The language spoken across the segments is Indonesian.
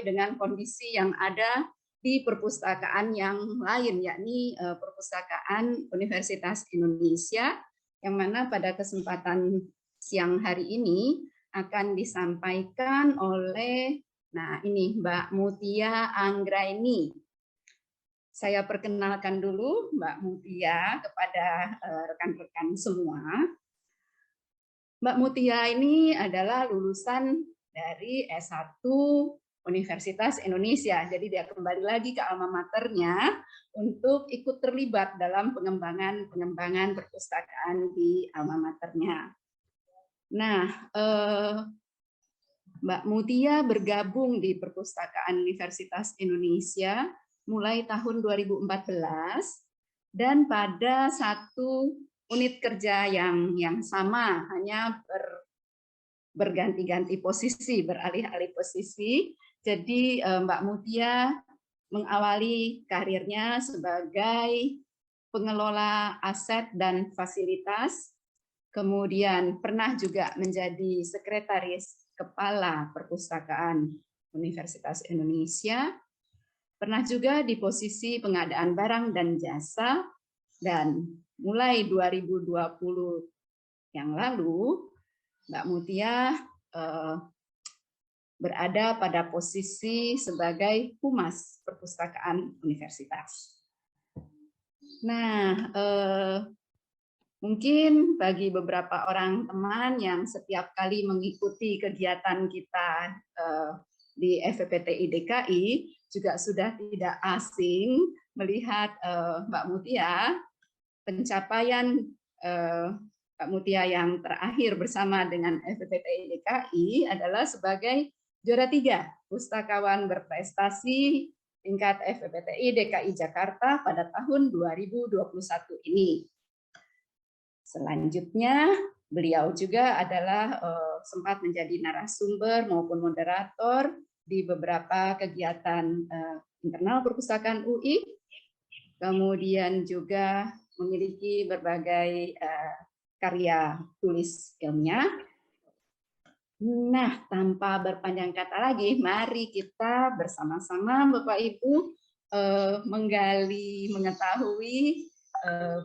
dengan kondisi yang ada di perpustakaan yang lain, yakni Perpustakaan Universitas Indonesia, yang mana pada kesempatan siang hari ini akan disampaikan oleh, nah ini Mbak Mutia Anggraini. Saya perkenalkan dulu Mbak Mutia kepada rekan-rekan semua. Mbak Mutia ini adalah lulusan dari S1 Universitas Indonesia. Jadi dia kembali lagi ke alma maternya untuk ikut terlibat dalam pengembangan perpustakaan di alma maternya. Nah, Mbak Mutia bergabung di Perpustakaan Universitas Indonesia mulai tahun 2014 dan pada satu unit kerja yang sama, hanya berganti-ganti posisi, beralih-alih posisi. Jadi Mbak Mutia mengawali karirnya sebagai pengelola aset dan fasilitas, kemudian pernah juga menjadi sekretaris kepala Perpustakaan Universitas Indonesia, pernah juga di posisi pengadaan barang dan jasa, dan mulai 2020 yang lalu, Mbak Mutia berada pada posisi sebagai Humas Perpustakaan Universitas. Nah, mungkin bagi beberapa orang teman yang setiap kali mengikuti kegiatan kita di FPPTI DKI juga sudah tidak asing melihat Mbak Mutia, pencapaian Mbak Mutia yang terakhir bersama dengan FPPTI DKI adalah sebagai juara 3 pustakawan berprestasi tingkat FPPTI DKI Jakarta pada tahun 2021 ini. Selanjutnya, beliau juga adalah sempat menjadi narasumber maupun moderator di beberapa kegiatan internal perpustakaan UI, kemudian juga memiliki berbagai karya tulis ilmiah. Nah, tanpa berpanjang kata lagi, mari kita bersama-sama Bapak Ibu mengetahui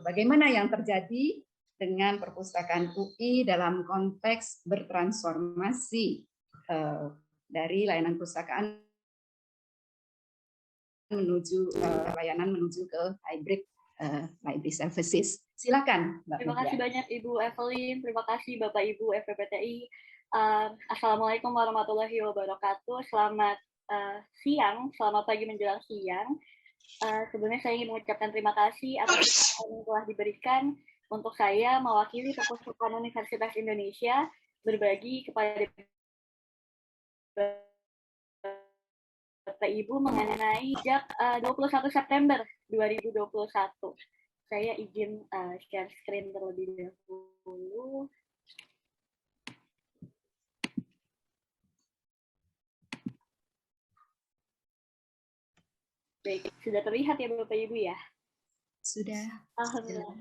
bagaimana yang terjadi dengan perpustakaan UI dalam konteks bertransformasi dari layanan perpustakaan menuju layanan menuju ke hybrid library services. Silakan, Mbak. Terima kasih banyak Ibu Evelyn, terima kasih Bapak Ibu FPPTI. Assalamualaikum warahmatullahi wabarakatuh. Selamat siang, selamat pagi menjelang siang. Sebelumnya saya ingin mengucapkan terima kasih atas kesempatan yang telah diberikan untuk saya mewakili Perpustakaan Universitas Indonesia berbagi kepada Bapak Ibu mengenai sejak 21 September 2021. Saya izin share screen terlebih dahulu. Baik, sudah terlihat ya Bapak Ibu ya? Sudah. Alhamdulillah.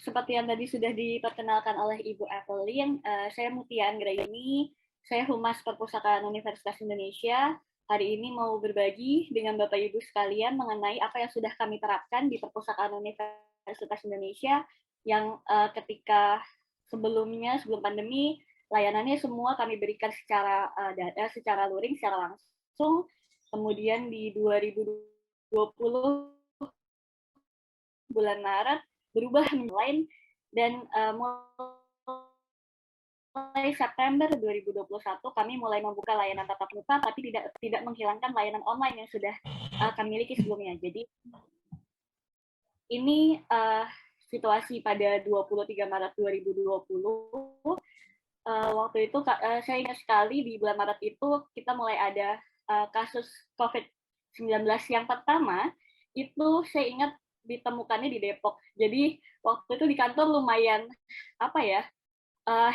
Seperti yang tadi sudah diperkenalkan oleh Ibu Evelyn, saya Mutia Anggraini, saya Humas Perpustakaan Universitas Indonesia. Hari ini mau berbagi dengan Bapak Ibu sekalian mengenai apa yang sudah kami terapkan di Perpustakaan Universitas Indonesia yang ketika sebelumnya, sebelum pandemi, layanannya semua kami berikan secara luring, secara langsung. Kemudian di 2020 bulan Maret berubah lain dan mulai September 2021 kami mulai membuka layanan tatap muka tapi tidak menghilangkan layanan online yang sudah kami miliki sebelumnya. Jadi ini situasi pada 23 Maret 2020. Waktu itu saya ingat sekali di bulan Maret itu kita mulai ada kasus COVID-19 yang pertama itu saya ingat ditemukannya di Depok. Jadi waktu itu di kantor lumayan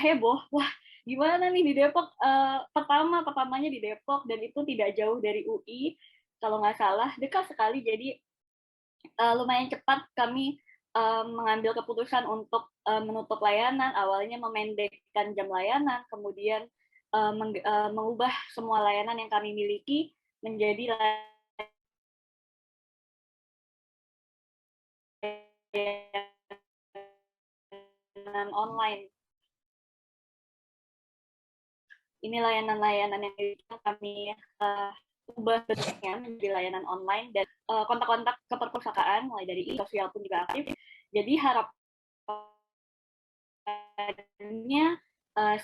heboh. Wah, gimana nih di Depok? Pertamanya di Depok dan itu tidak jauh dari UI kalau nggak salah, dekat sekali. Jadi lumayan cepat kami mengambil keputusan untuk menutup layanan. Awalnya memendekkan jam layanan, kemudian mengubah semua layanan yang kami miliki menjadi layanan online. Ini layanan-layanan yang kami ubah bentuknya menjadi layanan online, dan kontak-kontak ke perpustakaan mulai dari sosial pun juga aktif. Jadi harapannya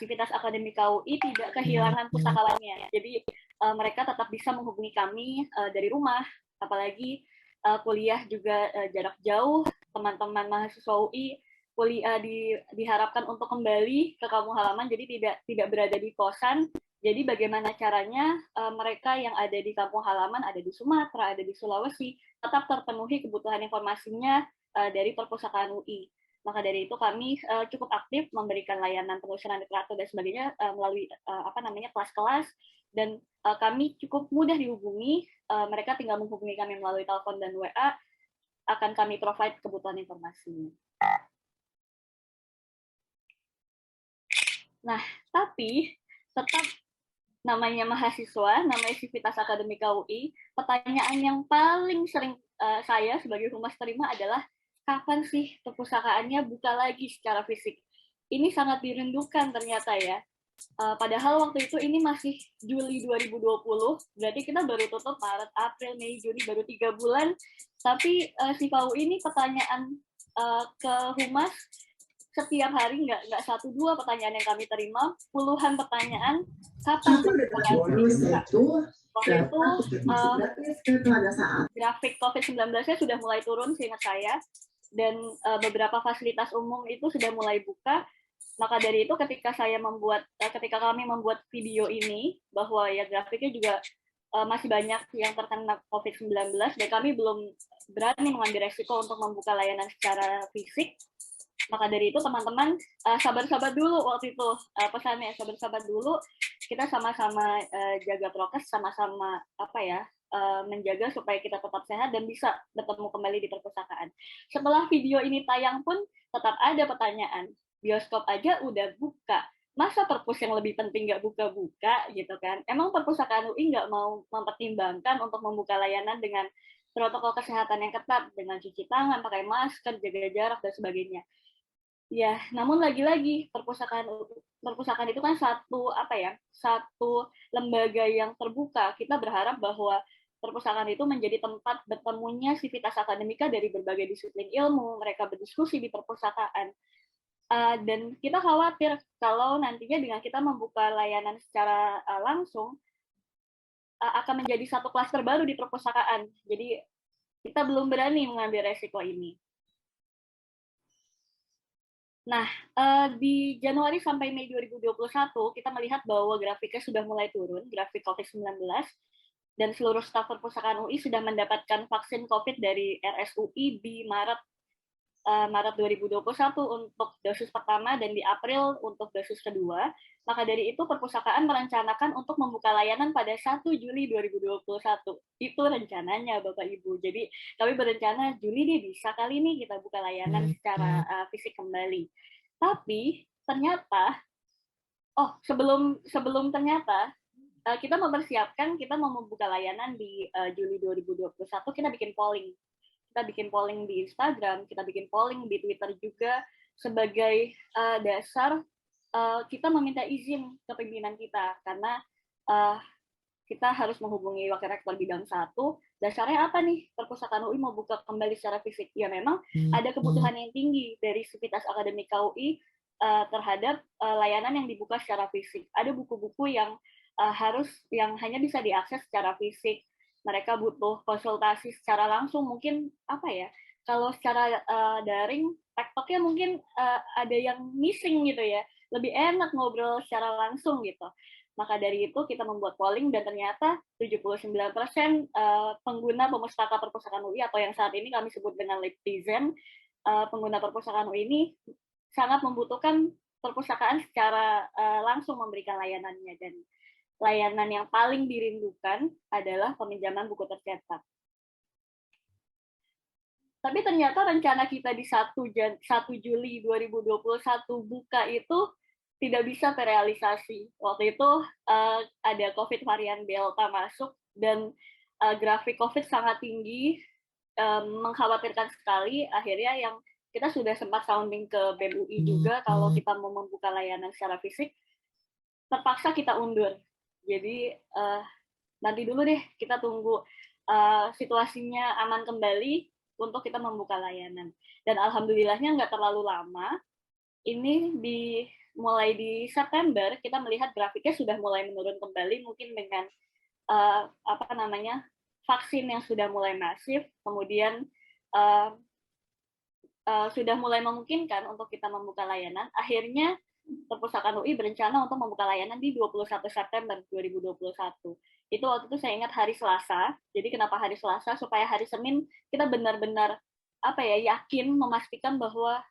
Sivitas Akademik UI tidak kehilangan pustakawannya. Jadi mereka tetap bisa menghubungi kami dari rumah, apalagi kuliah juga jarak jauh. Teman-teman mahasiswa UI kuliah diharapkan untuk kembali ke kampung halaman, jadi tidak berada di kosan. Jadi bagaimana caranya mereka yang ada di kampung halaman, ada di Sumatera, ada di Sulawesi, tetap terpenuhi kebutuhan informasinya dari perpustakaan UI. Maka dari itu kami cukup aktif memberikan layanan penelusuran literatur dan sebagainya melalui kelas-kelas, dan kami cukup mudah dihubungi. Mereka tinggal menghubungi kami melalui telepon dan WA, akan kami provide kebutuhan informasinya. Nah, tapi tetap namanya mahasiswa, namanya Sivitas Akademik UI, pertanyaan yang paling sering saya sebagai humas terima adalah, kapan sih perpustakaannya buka lagi secara fisik? Ini sangat dirindukan ternyata ya. Padahal waktu itu ini masih Juli 2020, berarti kita baru tutup Maret, April, Mei, Juni, baru 3 bulan. Tapi si PAU ini pertanyaan ke humas, setiap hari nggak 1-2 pertanyaan yang kami terima, puluhan pertanyaan, kapan waktu itu grafik COVID-19-nya sudah mulai turun seingat saya, dan beberapa fasilitas umum itu sudah mulai buka. Maka dari itu ketika kami membuat video ini, bahwa ya grafiknya juga masih banyak yang terkena COVID-19, dan kami belum berani mengambil resiko untuk membuka layanan secara fisik. Maka dari itu teman-teman sabar-sabar dulu waktu itu, pesannya sabar-sabar dulu, kita sama-sama jaga prokes, sama-sama menjaga supaya kita tetap sehat dan bisa bertemu kembali di perpustakaan. Setelah video ini tayang pun tetap ada pertanyaan, bioskop aja udah buka, masa perpus yang lebih penting nggak buka-buka gitu kan? Emang perpustakaan UI nggak mau mempertimbangkan untuk membuka layanan dengan protokol kesehatan yang ketat, dengan cuci tangan, pakai masker, jaga jarak dan sebagainya? Ya, namun lagi-lagi perpustakaan itu kan satu lembaga yang terbuka. Kita berharap bahwa perpustakaan itu menjadi tempat bertemunya Sivitas Akademika dari berbagai disiplin ilmu. Mereka berdiskusi di perpustakaan. Dan kita khawatir kalau nantinya dengan kita membuka layanan secara langsung akan menjadi satu klaster baru di perpustakaan. Jadi kita belum berani mengambil resiko ini. Nah, di Januari sampai Mei 2021, kita melihat bahwa grafiknya sudah mulai turun, grafik COVID-19, dan seluruh staf perpustakaan UI sudah mendapatkan vaksin COVID dari RSUI di Maret 2021 untuk dosis pertama, dan di April untuk dosis kedua. Maka dari itu, perpustakaan merencanakan untuk membuka layanan pada 1 Juli 2021. Itu rencananya, Bapak Ibu. Jadi, kami berencana Juli nih bisa kali nih kita buka layanan secara fisik kembali. Tapi, ternyata, sebelum ternyata, kita mempersiapkan, kita mau membuka layanan di Juli 2021, kita bikin polling. Kita bikin polling di Instagram, kita bikin polling di Twitter juga, sebagai dasar kita meminta izin ke pimpinan kita, karena kita harus menghubungi Wakil Rektor Bidang 1, dasarnya apa nih, perpustakaan UI mau buka kembali secara fisik? Ya memang ada kebutuhan yang tinggi dari Sivitas Akademik UI terhadap layanan yang dibuka secara fisik. Ada buku-buku yang hanya bisa diakses secara fisik. Mereka butuh konsultasi secara langsung, mungkin kalau secara daring, TikToknya mungkin ada yang missing gitu ya, lebih enak ngobrol secara langsung gitu. Maka dari itu kita membuat polling, dan ternyata 79% pengguna pemustaka perpustakaan UI, atau yang saat ini kami sebut dengan Liptizen, pengguna perpustakaan UI ini sangat membutuhkan perpustakaan secara langsung memberikan layanannya, dan layanan yang paling dirindukan adalah peminjaman buku tercetak. Tapi ternyata rencana kita di 1 Juli 2021 buka itu tidak bisa terrealisasi. Waktu itu ada COVID varian Delta masuk dan grafik COVID sangat tinggi, mengkhawatirkan sekali. Akhirnya yang kita sudah sempat sounding ke BEM UI juga kalau kita mau membuka layanan secara fisik, terpaksa kita undur. Jadi nanti dulu deh, kita tunggu situasinya aman kembali untuk kita membuka layanan. Dan alhamdulillahnya nggak terlalu lama. Ini mulai di September kita melihat grafiknya sudah mulai menurun kembali, mungkin dengan vaksin yang sudah mulai masif, kemudian sudah mulai memungkinkan untuk kita membuka layanan. Akhirnya Perpustakaan UI berencana untuk membuka layanan di 21 September 2021. Itu waktu itu saya ingat hari Selasa. Jadi kenapa hari Selasa? Supaya hari Senin kita benar-benar yakin memastikan bahwa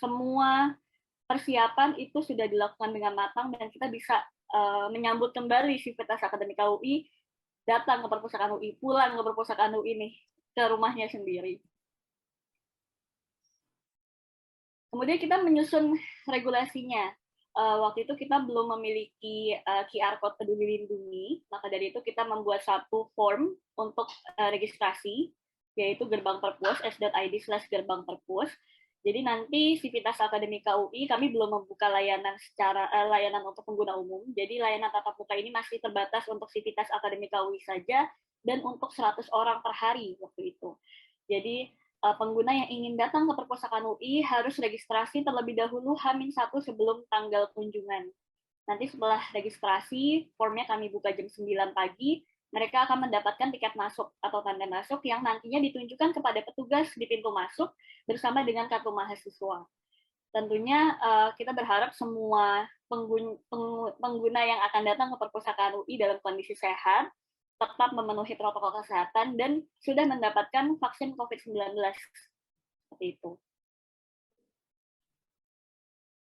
semua persiapan itu sudah dilakukan dengan matang dan kita bisa menyambut kembali Sivitas Akademika UI datang ke Perpustakaan UI, pulang ke Perpustakaan UI nih, ke rumahnya sendiri. Kemudian kita menyusun regulasinya. Waktu itu kita belum memiliki QR Code Peduli Lindungi, maka dari itu kita membuat satu form untuk registrasi, yaitu gerbang perpus, s.id/gerbang perpus. Jadi nanti Sivitas Akademika UI, kami belum membuka layanan layanan untuk pengguna umum, jadi layanan tatap muka ini masih terbatas untuk Sivitas Akademika UI saja, dan untuk 100 orang per hari waktu itu. Jadi pengguna yang ingin datang ke Perpustakaan UI harus registrasi terlebih dahulu H-1 sebelum tanggal kunjungan. Nanti setelah registrasi, formnya kami buka jam 9 pagi, mereka akan mendapatkan tiket masuk atau tanda masuk yang nantinya ditunjukkan kepada petugas di pintu masuk bersama dengan kartu mahasiswa. Tentunya kita berharap semua pengguna yang akan datang ke Perpustakaan UI dalam kondisi sehat, tetap memenuhi protokol kesehatan, dan sudah mendapatkan vaksin COVID-19. Seperti itu.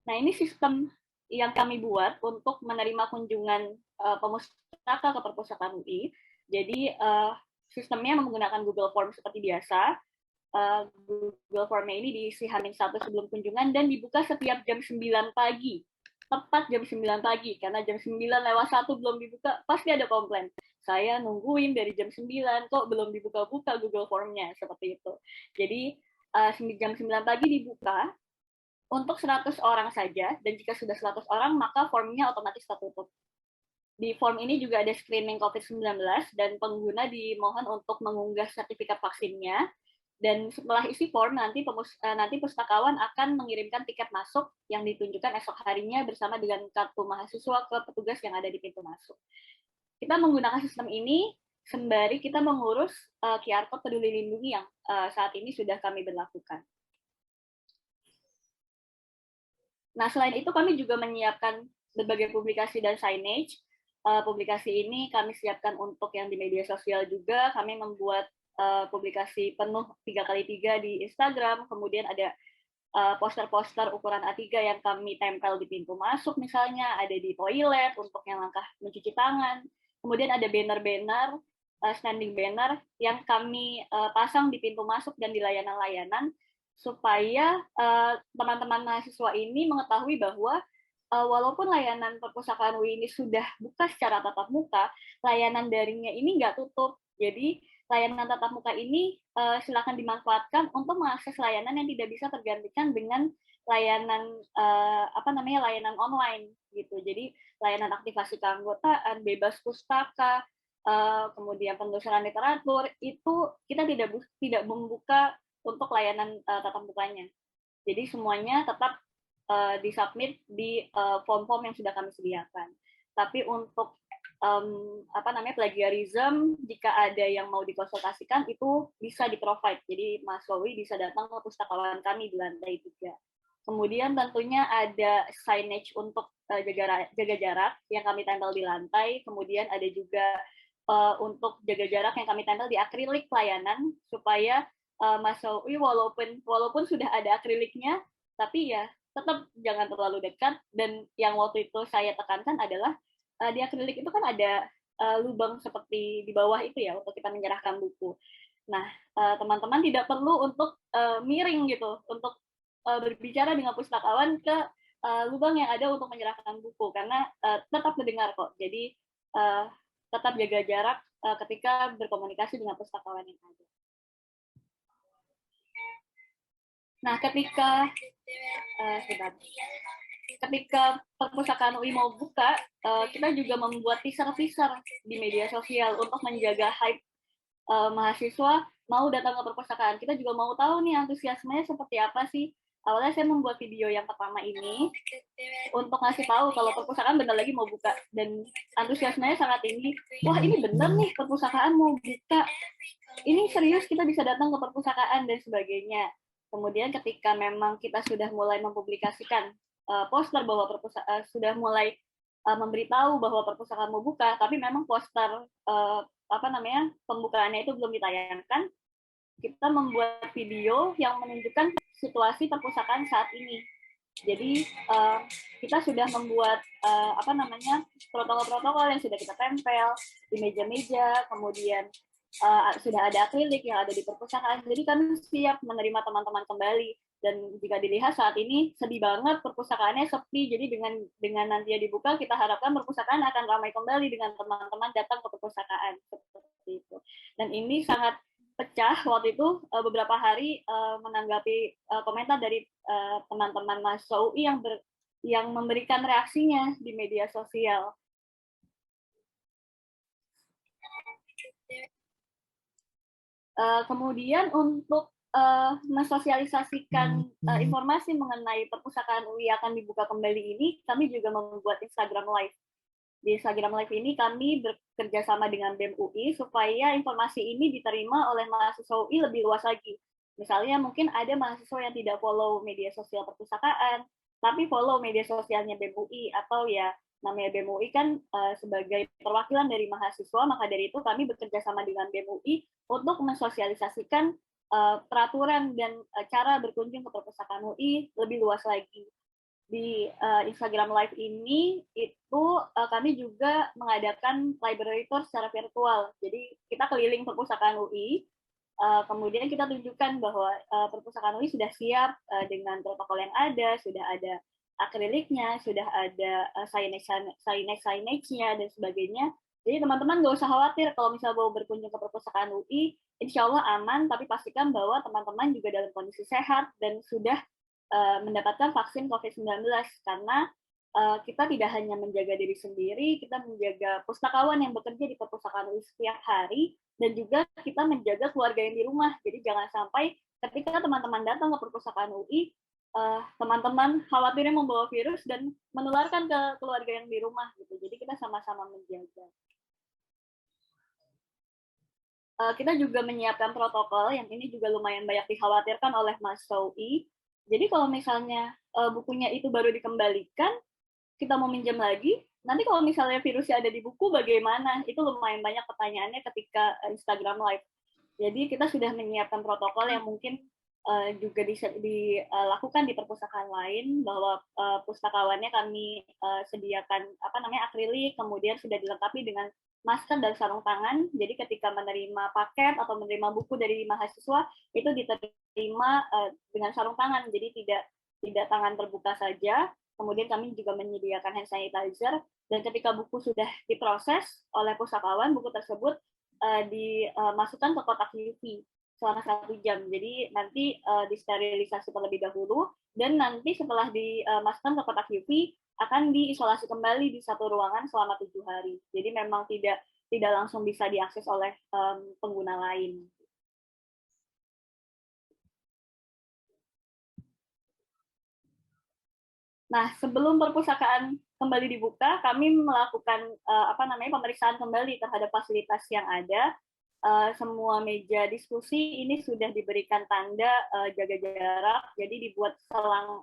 Nah, ini sistem yang kami buat untuk menerima kunjungan pemustaka ke Perpustakaan UI. Jadi, sistemnya menggunakan Google Form seperti biasa. Google Form-nya ini diisi H-1 sebelum kunjungan dan dibuka setiap jam 9 pagi. Tepat jam 9 pagi, karena jam 9:01 belum dibuka, pasti ada komplain. Saya nungguin dari jam 9, kok belum dibuka-buka Google Form-nya, seperti itu. Jadi, jam 9 pagi dibuka, untuk 100 orang saja, dan jika sudah 100 orang, maka formnya otomatis tertutup. Di form ini juga ada screening COVID-19, dan pengguna dimohon untuk mengunggah sertifikat vaksinnya, dan setelah isi form, nanti pustakawan akan mengirimkan tiket masuk yang ditunjukkan esok harinya bersama dengan kartu mahasiswa ke petugas yang ada di pintu masuk. Kita menggunakan sistem ini sembari kita mengurus QR Code Peduli Lindungi yang saat ini sudah kami berlakukan. Nah, selain itu kami juga menyiapkan berbagai publikasi dan signage. Publikasi ini kami siapkan untuk yang di media sosial juga. Kami membuat publikasi penuh 3x3 di Instagram, kemudian ada poster-poster ukuran A3 yang kami tempel di pintu masuk misalnya, ada di toilet untuk yang langkah mencuci tangan, kemudian ada banner-banner, standing banner yang kami pasang di pintu masuk dan di layanan-layanan, supaya teman-teman mahasiswa ini mengetahui bahwa walaupun layanan Perpustakaan UI ini sudah buka secara tatap muka, layanan daringnya ini nggak tutup. Jadi layanan tatap muka ini silakan dimanfaatkan untuk mengakses layanan yang tidak bisa tergantikan dengan layanan layanan online gitu. Jadi layanan aktivasi keanggotaan, bebas pustaka, kemudian penelusuran literatur itu kita tidak membuka untuk layanan tatap mukanya. Jadi semuanya tetap disubmit di form-form yang sudah kami sediakan. Tapi untuk plagiarism, jika ada yang mau dikonsultasikan itu bisa di-provide. Jadi Mas Wawi bisa datang ke pustakawan kami di lantai 3. Kemudian tentunya ada signage untuk jaga jarak yang kami tempel di lantai. Kemudian ada juga untuk jaga jarak yang kami tempel di akrilik pelayanan supaya Mas Wawi walaupun sudah ada akriliknya, tapi ya tetap jangan terlalu dekat. Dan yang waktu itu saya tekankan adalah di akrilik itu kan ada lubang seperti di bawah itu ya untuk kita menyerahkan buku. Nah, teman-teman tidak perlu untuk miring gitu untuk berbicara dengan pustakawan ke lubang yang ada untuk menyerahkan buku, karena tetap mendengar kok. Jadi tetap jaga jarak ketika berkomunikasi dengan pustakawan yang ada. Nah, ketika perpustakaan UI mau buka, kita juga membuat teaser-teaser di media sosial untuk menjaga hype mahasiswa mau datang ke perpustakaan. Kita juga mau tahu nih antusiasmenya seperti apa sih. Awalnya saya membuat video yang pertama ini untuk ngasih tahu kalau perpustakaan bentar lagi mau buka, dan antusiasmenya sangat tinggi. Wah, ini bener nih perpustakaan mau buka. Ini serius kita bisa datang ke perpustakaan dan sebagainya. Kemudian ketika memang kita sudah mulai mempublikasikan poster bahwa sudah mulai memberitahu bahwa perpustakaan mau buka, tapi memang poster pembukaannya itu belum ditayangkan, kita membuat video yang menunjukkan situasi perpustakaan saat ini. Jadi kita sudah membuat protokol-protokol yang sudah kita tempel di meja-meja, kemudian sudah ada akrilik yang ada di perpustakaan. Jadi kami siap menerima teman-teman kembali. Dan jika dilihat saat ini sedih banget, perpustakaannya sepi. Jadi dengan nantinya dibuka, kita harapkan perpustakaan akan ramai kembali dengan teman-teman datang ke perpustakaan seperti itu. Dan ini sangat pecah waktu itu beberapa hari menanggapi komentar dari teman-teman mahasiswa UI yang memberikan reaksinya di media sosial. Kemudian untuk mensosialisasikan informasi mengenai perpustakaan UI akan dibuka kembali ini, kami juga membuat Instagram Live. Di Instagram Live ini kami bekerja sama dengan BEM UI supaya informasi ini diterima oleh mahasiswa UI lebih luas lagi. Misalnya mungkin ada mahasiswa yang tidak follow media sosial perpustakaan, tapi follow media sosialnya BEM UI, atau ya namanya BEM UI kan sebagai perwakilan dari mahasiswa, maka dari itu kami bekerja sama dengan BEM UI untuk mensosialisasikan peraturan dan cara berkunjung ke perpustakaan UI lebih luas lagi. Di Instagram Live ini itu kami juga mengadakan library tour secara virtual. Jadi kita keliling perpustakaan UI, kemudian kita tunjukkan bahwa perpustakaan UI sudah siap dengan protokol yang ada, sudah ada akriliknya, sudah ada signage-nya dan sebagainya. Jadi teman-teman nggak usah khawatir kalau misalnya mau berkunjung ke perpustakaan UI, insya Allah aman, tapi pastikan bahwa teman-teman juga dalam kondisi sehat dan sudah mendapatkan vaksin COVID-19, karena kita tidak hanya menjaga diri sendiri, kita menjaga pustakawan yang bekerja di perpustakaan UI setiap hari, dan juga kita menjaga keluarga yang di rumah. Jadi jangan sampai ketika teman-teman datang ke perpustakaan UI, teman-teman khawatirnya membawa virus dan menularkan ke keluarga yang di rumah. Gitu. Jadi kita sama-sama menjaga. Kita juga menyiapkan protokol yang ini juga lumayan banyak dikhawatirkan oleh mahasiswa UI. Jadi kalau misalnya bukunya itu baru dikembalikan, kita mau minjam lagi, nanti kalau misalnya virusnya ada di buku bagaimana? Itu lumayan banyak pertanyaannya ketika Instagram Live. Jadi kita sudah menyiapkan protokol yang mungkin juga dilakukan di perpustakaan lain, bahwa pustakawannya kami sediakan akrilik, kemudian sudah dilengkapi dengan masker dan sarung tangan. Jadi ketika menerima paket atau menerima buku dari mahasiswa itu diterima dengan sarung tangan, jadi tidak tangan terbuka saja. Kemudian kami juga menyediakan hand sanitizer, dan ketika buku sudah diproses oleh pustakawan, buku tersebut dimasukkan ke kotak UV selama 1 jam. Jadi nanti disterilisasi terlebih dahulu, dan nanti setelah dimasukkan ke kotak UV akan diisolasi kembali di satu ruangan selama 7 hari. Jadi memang tidak langsung bisa diakses oleh pengguna lain. Nah, sebelum perpustakaan kembali dibuka, kami melakukan pemeriksaan kembali terhadap fasilitas yang ada. Semua meja diskusi ini sudah diberikan tanda jaga jarak, jadi dibuat selang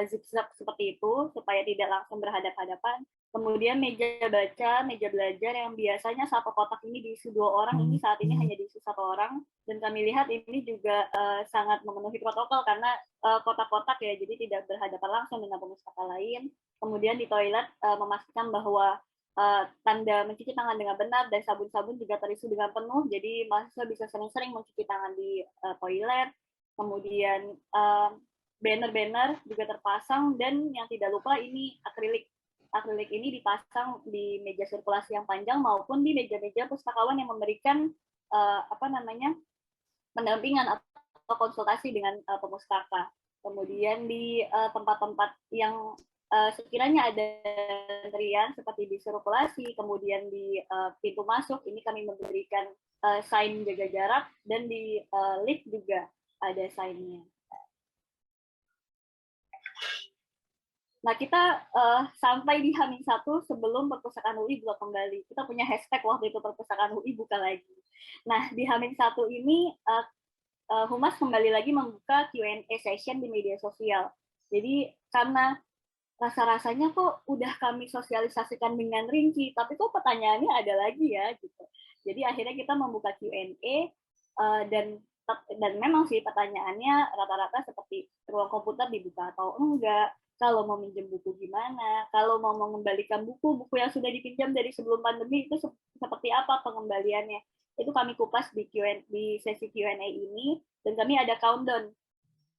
zigzag seperti itu supaya tidak langsung berhadapan-hadapan. Kemudian meja baca, meja belajar yang biasanya satu kotak ini diisi 2 orang, ini saat ini hanya diisi 1 orang, dan kami lihat ini juga sangat memenuhi protokol karena kotak-kotak ya, jadi tidak berhadapan langsung dengan pustaka lain. Kemudian di toilet memastikan bahwa tanda mencuci tangan dengan benar, dan sabun-sabun juga terisi dengan penuh, jadi mahasiswa bisa sering-sering mencuci tangan di toilet. Kemudian banner-banner juga terpasang, dan yang tidak lupa ini akrilik. Akrilik ini dipasang di meja sirkulasi yang panjang maupun di meja-meja pustakawan yang memberikan pendampingan atau konsultasi dengan pemustaka. Kemudian di tempat-tempat yang sekiranya ada antrian seperti di sirkulasi, kemudian di pintu masuk, ini kami memberikan sign jaga jarak, dan di lift juga ada sign-nya. Nah, kita sampai di H-1 sebelum perpustakaan UI buka kembali. Kita punya hashtag waktu itu perpustakaan UI buka lagi. Nah, di H-1 ini Humas kembali lagi membuka Q&A session di media sosial. Jadi karena rasa-rasanya kok udah kami sosialisasikan dengan rinci, tapi kok pertanyaannya ada lagi ya gitu. Jadi akhirnya kita membuka Q&A dan memang sih pertanyaannya rata-rata seperti ruang komputer dibuka atau enggak, kalau mau minjem buku gimana, kalau mau mengembalikan buku yang sudah dipinjam dari sebelum pandemi itu seperti apa pengembaliannya. Itu kami kupas di sesi Q&A ini, dan kami ada countdown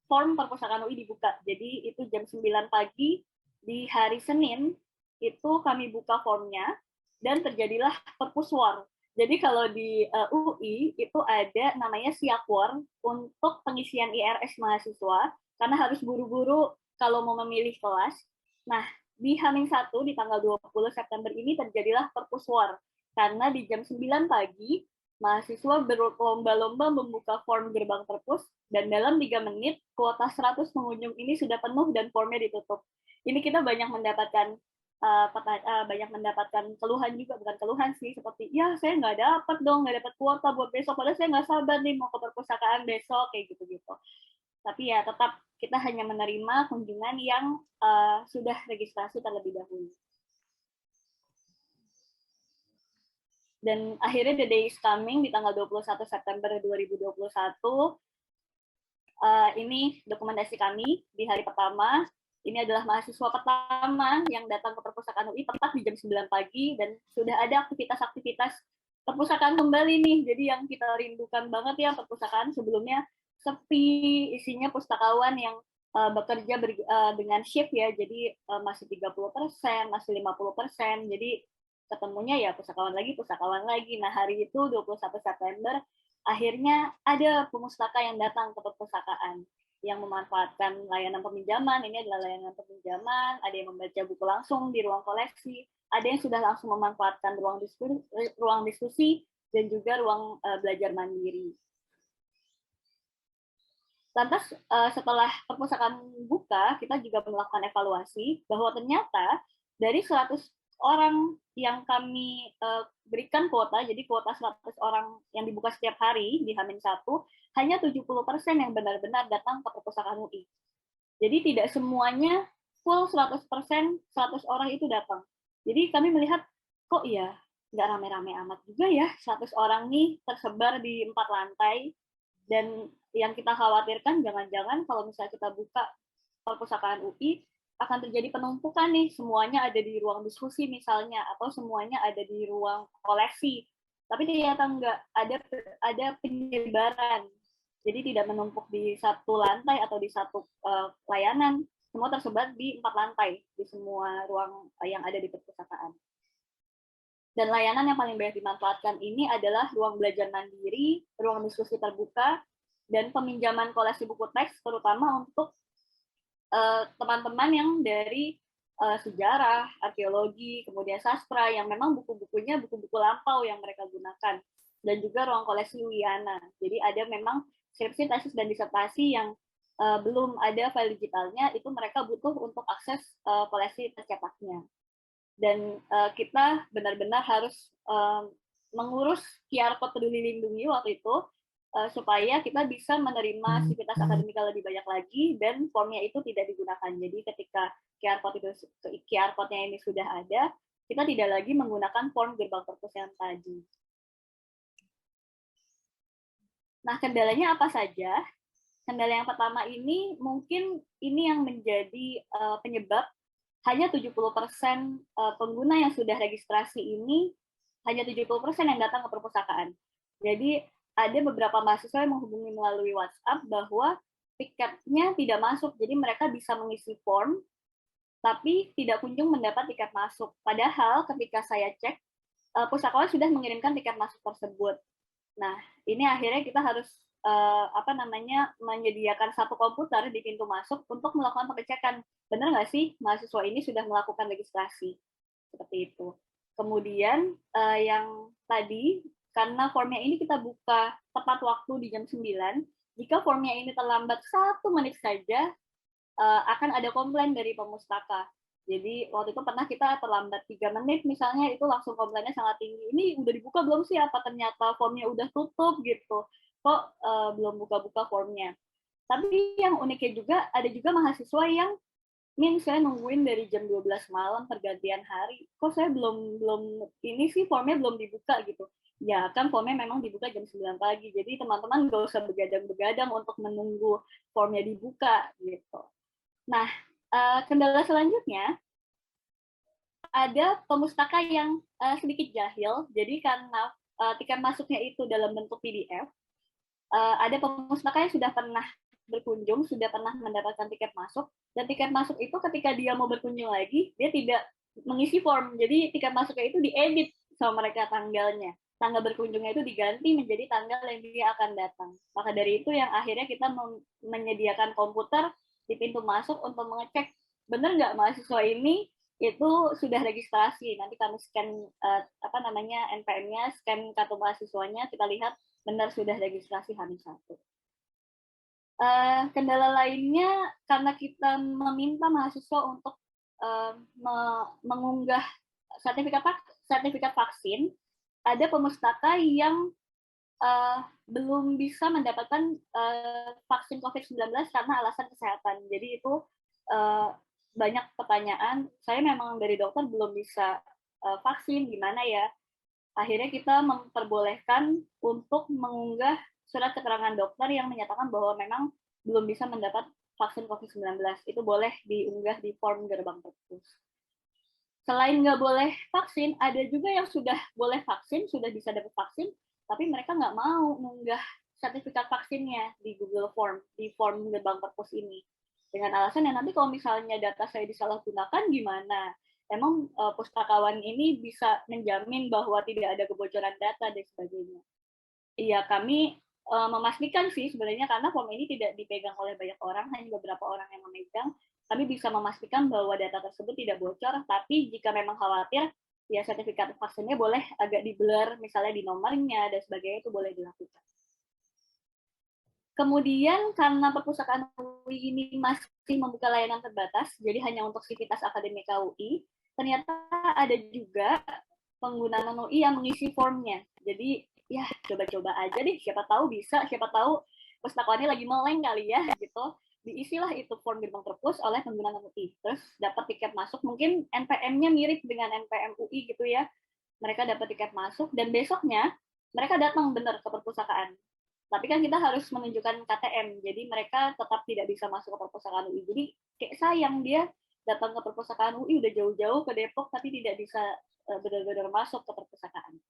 form perpustakaan UI dibuka. Jadi itu jam 9 pagi di hari Senin itu kami buka formnya, dan terjadilah perpuswar. Jadi kalau di UI itu ada namanya siakwar untuk pengisian IRS mahasiswa, karena harus buru-buru kalau mau memilih kelas. Nah, di H-1 di tanggal 20 September ini terjadilah perpuswar, karena di jam 9 pagi mahasiswa berlomba-lomba membuka form gerbang perpus, dan dalam 3 menit kuota 100 pengunjung ini sudah penuh dan formnya ditutup. Ini kita banyak mendapatkan keluhan juga, bukan keluhan sih, seperti ya saya nggak dapat kuota buat besok, padahal saya nggak sabar nih mau ke perpustakaan besok, kayak gitu-gitu. Tapi ya tetap kita hanya menerima kunjungan yang sudah registrasi terlebih dahulu. Dan akhirnya the day is coming di tanggal 21 September 2021, ini dokumentasi kami di hari pertama. Ini adalah mahasiswa pertama yang datang ke perpustakaan UI tepat di jam 9 pagi, dan sudah ada aktivitas-aktivitas perpustakaan kembali nih. Jadi yang kita rindukan banget ya, perpustakaan sebelumnya sepi, isinya pustakawan yang bekerja dengan shift ya, jadi masih 30%, masih 50%, jadi ketemunya ya pustakawan lagi. Nah, hari itu 21 September akhirnya ada pemustaka yang datang ke perpustakaan yang memanfaatkan layanan peminjaman. Ini adalah layanan peminjaman, ada yang membaca buku langsung di ruang koleksi, ada yang sudah langsung memanfaatkan ruang diskusi dan juga ruang belajar mandiri. Lantas setelah perpustakaan buka, kita juga melakukan evaluasi bahwa ternyata dari 100 orang yang kami berikan kuota, jadi kuota 100 orang yang dibuka setiap hari di H-1, hanya 70% yang benar-benar datang ke perpustakaan UI. Jadi tidak semuanya full 100% 100 orang itu datang. Jadi kami melihat, kok ya nggak rame-rame amat juga ya 100 orang nih tersebar di 4 lantai, dan yang kita khawatirkan jangan-jangan kalau misalnya kita buka perpustakaan UI akan terjadi penumpukan nih, semuanya ada di ruang diskusi misalnya, atau semuanya ada di ruang koleksi. Tapi ternyata enggak, ada penyebaran. Jadi tidak menumpuk di satu lantai atau di satu layanan, semua tersebar di 4 lantai di semua ruang yang ada di perpustakaan. Dan layanan yang paling banyak dimanfaatkan ini adalah ruang belajar mandiri, ruang diskusi terbuka, dan peminjaman koleksi buku teks, terutama untuk teman-teman yang dari sejarah, arkeologi, kemudian sastra, yang memang buku-bukunya buku-buku lampau yang mereka gunakan. Dan juga ruang koleksi Uiana. Jadi ada memang skripsi, tesis, dan disertasi yang belum ada file digitalnya, itu mereka butuh untuk akses koleksi tercetaknya. Dan kita benar-benar harus mengurus QR Code Peduli Lindungi waktu itu, supaya kita bisa menerima sivitas akademika lebih banyak lagi, dan formnya itu tidak digunakan. Jadi ketika QR Code-nya ini sudah ada, kita tidak lagi menggunakan form gerbang perpus yang tadi. Nah, kendalanya apa saja? Kendala yang pertama ini mungkin ini yang menjadi penyebab hanya 70% pengguna yang sudah registrasi ini, hanya 70% yang datang ke perpustakaan. Jadi ada beberapa mahasiswa yang menghubungi melalui WhatsApp bahwa tiketnya tidak masuk. Jadi mereka bisa mengisi form, tapi tidak kunjung mendapat tiket masuk. Padahal ketika saya cek, pustakawan sudah mengirimkan tiket masuk tersebut. Nah, ini akhirnya kita harus menyediakan satu komputer di pintu masuk untuk melakukan pengecekan. Benar nggak sih mahasiswa ini sudah melakukan registrasi? Seperti itu. Kemudian yang tadi, karena formnya ini kita buka tepat waktu di jam 9, jika formnya ini terlambat 1 menit saja, akan ada komplain dari pemustaka. Jadi waktu itu pernah kita terlambat 3 menit misalnya, itu langsung komplainnya sangat tinggi. Ini udah dibuka belum sih? Apa ternyata formnya udah tutup gitu? Kok belum buka-buka formnya? Tapi yang uniknya juga, ada juga mahasiswa yang, saya nungguin dari jam 12 malam pergantian hari. Kok saya belum ini sih formnya belum dibuka gitu. Ya kan formnya memang dibuka jam 9 pagi. Jadi teman-teman nggak usah begadang-begadang untuk menunggu formnya dibuka gitu. Nah, kendala selanjutnya, ada pemustaka yang sedikit jahil. Jadi karena tiket masuknya itu dalam bentuk PDF, ada pemustaka yang sudah pernah berkunjung, sudah pernah mendapatkan tiket masuk, dan tiket masuk itu ketika dia mau berkunjung lagi, dia tidak mengisi form. Jadi tiket masuknya itu diedit sama mereka tanggalnya. Tanggal berkunjungnya itu diganti menjadi tanggal yang dia akan datang. Maka dari itu yang akhirnya kita menyediakan komputer di pintu masuk untuk mengecek benar nggak mahasiswa ini itu sudah registrasi. Nanti kami scan NPM-nya, scan kartu mahasiswanya, kita lihat benar sudah registrasi H-1. Kendala lainnya, karena kita meminta mahasiswa untuk mengunggah sertifikat vaksin, ada pemustaka yang belum bisa mendapatkan vaksin COVID-19 karena alasan kesehatan. Jadi itu banyak pertanyaan, saya memang dari dokter belum bisa vaksin, gimana ya? Akhirnya kita memperbolehkan untuk mengunggah surat keterangan dokter yang menyatakan bahwa memang belum bisa mendapat vaksin COVID-19. Itu boleh diunggah di form gerbang perpus. Selain nggak boleh vaksin, ada juga yang sudah boleh vaksin, sudah bisa dapat vaksin, tapi mereka nggak mau mengunggah sertifikat vaksinnya di Google Form, di form gerbang perpus ini. Dengan alasan yang nanti kalau misalnya data saya disalahgunakan gimana? Emang pustakawan ini bisa menjamin bahwa tidak ada kebocoran data dan sebagainya. Iya, kami memastikan sih sebenarnya, karena form ini tidak dipegang oleh banyak orang, hanya beberapa orang yang memegang. Kami bisa memastikan bahwa data tersebut tidak bocor, tapi jika memang khawatir, ya sertifikat vaksinnya boleh agak di-blur, misalnya di nomornya dan sebagainya, itu boleh dilakukan. Kemudian karena perpustakaan UI ini masih membuka layanan terbatas, jadi hanya untuk sivitas akademika UI, ternyata ada juga pengguna non-UI yang mengisi formnya. Jadi ya coba-coba aja deh, siapa tahu bisa, siapa tahu pustakawannya lagi meleng kali ya gitu. Diisilah itu form gerbang perpus oleh pengguna non-UI, terus dapat tiket masuk, mungkin NPM-nya mirip dengan NPM UI gitu ya. Mereka dapat tiket masuk dan besoknya mereka datang benar ke perpustakaan. Tapi kan kita harus menunjukkan KTM, jadi mereka tetap tidak bisa masuk ke perpustakaan UI. Jadi kayak sayang, dia datang ke perpustakaan UI udah jauh-jauh ke Depok, tapi tidak bisa benar-benar masuk ke perpustakaan.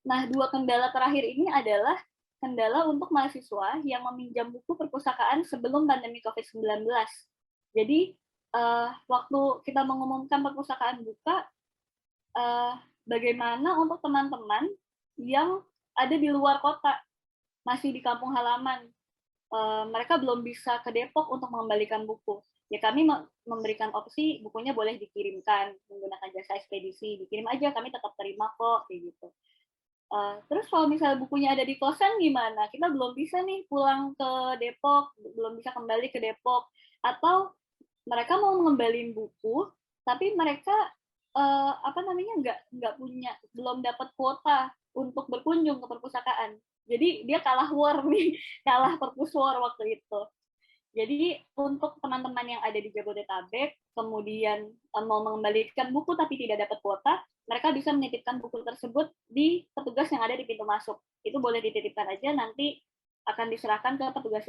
Nah, 2 kendala terakhir ini adalah kendala untuk mahasiswa yang meminjam buku perpustakaan sebelum pandemi COVID-19. Jadi, waktu kita mengumumkan perpustakaan buka, bagaimana untuk teman-teman yang ada di luar kota, masih di kampung halaman, mereka belum bisa ke Depok untuk mengembalikan buku. Ya kami memberikan opsi bukunya boleh dikirimkan menggunakan jasa ekspedisi, dikirim aja, kami tetap terima kok, kayak gitu. Terus kalau misalnya bukunya ada di kosan gimana? Kita belum bisa nih pulang ke Depok, belum bisa kembali ke Depok, atau mereka mau mengembalikan buku, tapi mereka nggak punya, belum dapat kuota untuk berkunjung ke perpustakaan. Jadi dia kalah war nih, kalah perpus war waktu itu. Jadi untuk teman-teman yang ada di Jabodetabek, kemudian mau mengembalikan buku tapi tidak dapat kuota, mereka bisa menitipkan buku tersebut di petugas yang ada di pintu masuk. Itu boleh dititipkan aja, nanti akan diserahkan ke petugas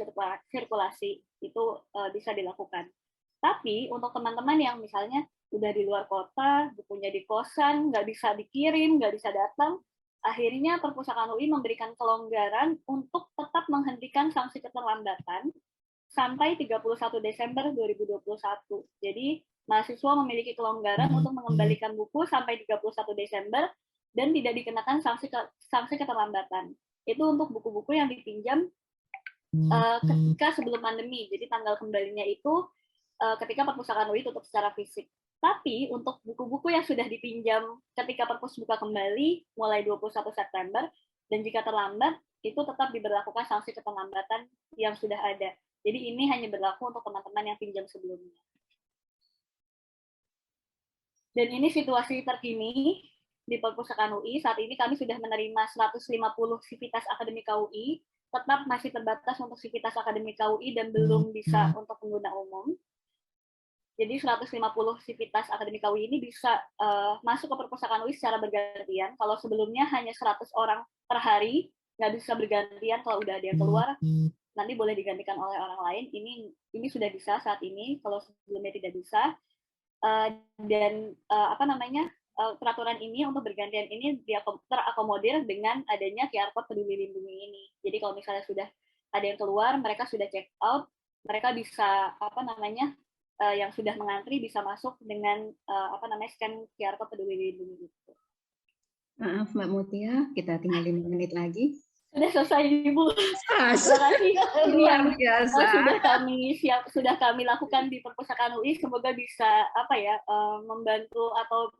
sirkulasi. Itu bisa dilakukan. Tapi untuk teman-teman yang misalnya udah di luar kota, bukunya di kosan, nggak bisa dikirim, nggak bisa datang, akhirnya Perpustakaan UI memberikan kelonggaran untuk tetap menghentikan sanksi keterlambatan sampai 31 Desember 2021. Jadi mahasiswa memiliki kelonggaran untuk mengembalikan buku sampai 31 Desember dan tidak dikenakan sanksi keterlambatan. Itu untuk buku-buku yang dipinjam ketika sebelum pandemi. Jadi tanggal kembalinya itu ketika Perpustakaan UI tutup secara fisik. Tapi untuk buku-buku yang sudah dipinjam ketika perpus buka kembali mulai 21 September dan jika terlambat itu tetap diberlakukan sanksi keterlambatan yang sudah ada. Jadi ini hanya berlaku untuk teman-teman yang pinjam sebelumnya. Dan ini situasi terkini di Perpustakaan UI. Saat ini kami sudah menerima 150 sivitas akademika UI, tetap masih terbatas untuk sivitas akademika UI dan belum bisa untuk pengguna umum. Jadi 150 sivitas akademika UI ini bisa masuk ke Perpustakaan UI secara bergantian. Kalau sebelumnya hanya 100 orang per hari, nggak bisa bergantian. Kalau udah ada yang keluar, nanti boleh digantikan oleh orang lain. Ini sudah bisa saat ini. Kalau sebelumnya tidak bisa. Dan peraturan ini untuk bergantian ini terakomodir dengan adanya QR Code Peduli Lindungi ini. Jadi kalau misalnya sudah ada yang keluar, mereka sudah check out, mereka bisa yang sudah mengantri bisa masuk dengan scan QR Code Peduli Lindungi itu. Maaf Mbak Mutia, kita tinggal 5 menit lagi. Sudah selesai Ibu. Terima kasih. Luar biasa. Sudah kami lakukan di Perpustakaan UI. Semoga bisa membantu atau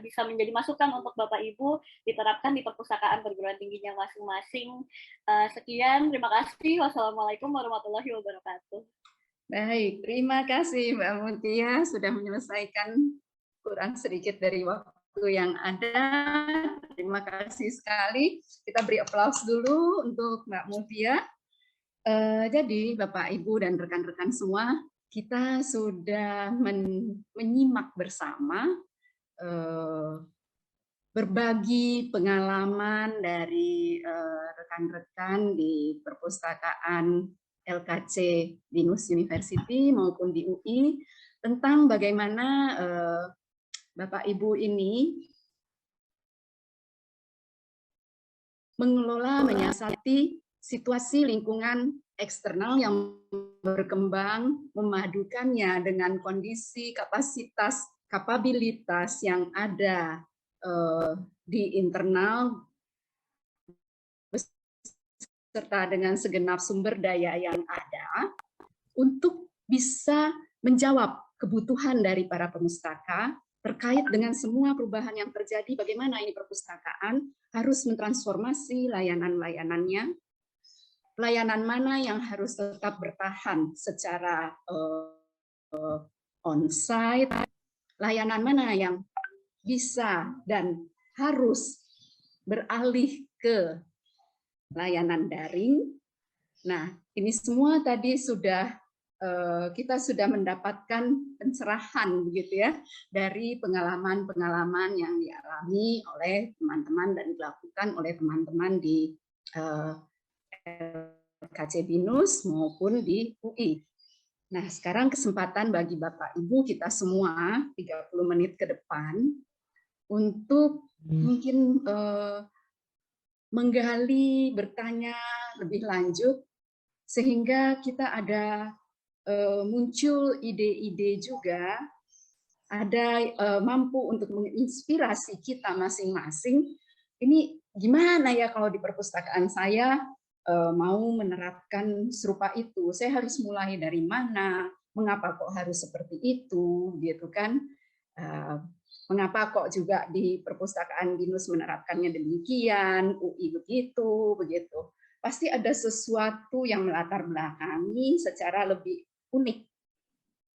bisa menjadi masukan untuk Bapak Ibu diterapkan di perpustakaan perguruan tingginya masing-masing. Sekian, terima kasih. Wassalamualaikum warahmatullahi wabarakatuh. Baik, terima kasih Mbak Mutia sudah menyelesaikan kurang sedikit dari waktu yang ada. Terima kasih sekali. Kita beri aplaus dulu untuk Mbak Mutia. Jadi Bapak, Ibu, dan rekan-rekan semua, kita sudah menyimak bersama berbagi pengalaman dari rekan-rekan di perpustakaan LKC Binus University maupun di UI tentang bagaimana Bapak Ibu ini mengelola, menyiasati situasi lingkungan eksternal yang berkembang, memadukannya dengan kondisi kapasitas, kapabilitas yang ada di internal serta dengan segenap sumber daya yang ada untuk bisa menjawab kebutuhan dari para pemustaka terkait dengan semua perubahan yang terjadi, bagaimana ini perpustakaan harus mentransformasi layanan-layanannya, pelayanan mana yang harus tetap bertahan secara on-site, layanan mana yang bisa dan harus beralih ke layanan daring. Nah, ini semua tadi kita sudah mendapatkan pencerahan begitu ya dari pengalaman-pengalaman yang dialami oleh teman-teman dan dilakukan oleh teman-teman di LKC Binus maupun di UI. Nah, sekarang kesempatan bagi Bapak Ibu kita semua 30 menit ke depan untuk mungkin menggali, bertanya lebih lanjut, sehingga kita ada muncul ide-ide juga, ada mampu untuk menginspirasi kita masing-masing. Ini gimana ya kalau di perpustakaan saya mau menerapkan serupa itu, saya harus mulai dari mana, mengapa kok harus seperti itu, gitu kan? Mengapa kok juga di perpustakaan Binus menerapkannya demikian, UI begitu. Pasti ada sesuatu yang melatar belakangi secara lebih unik.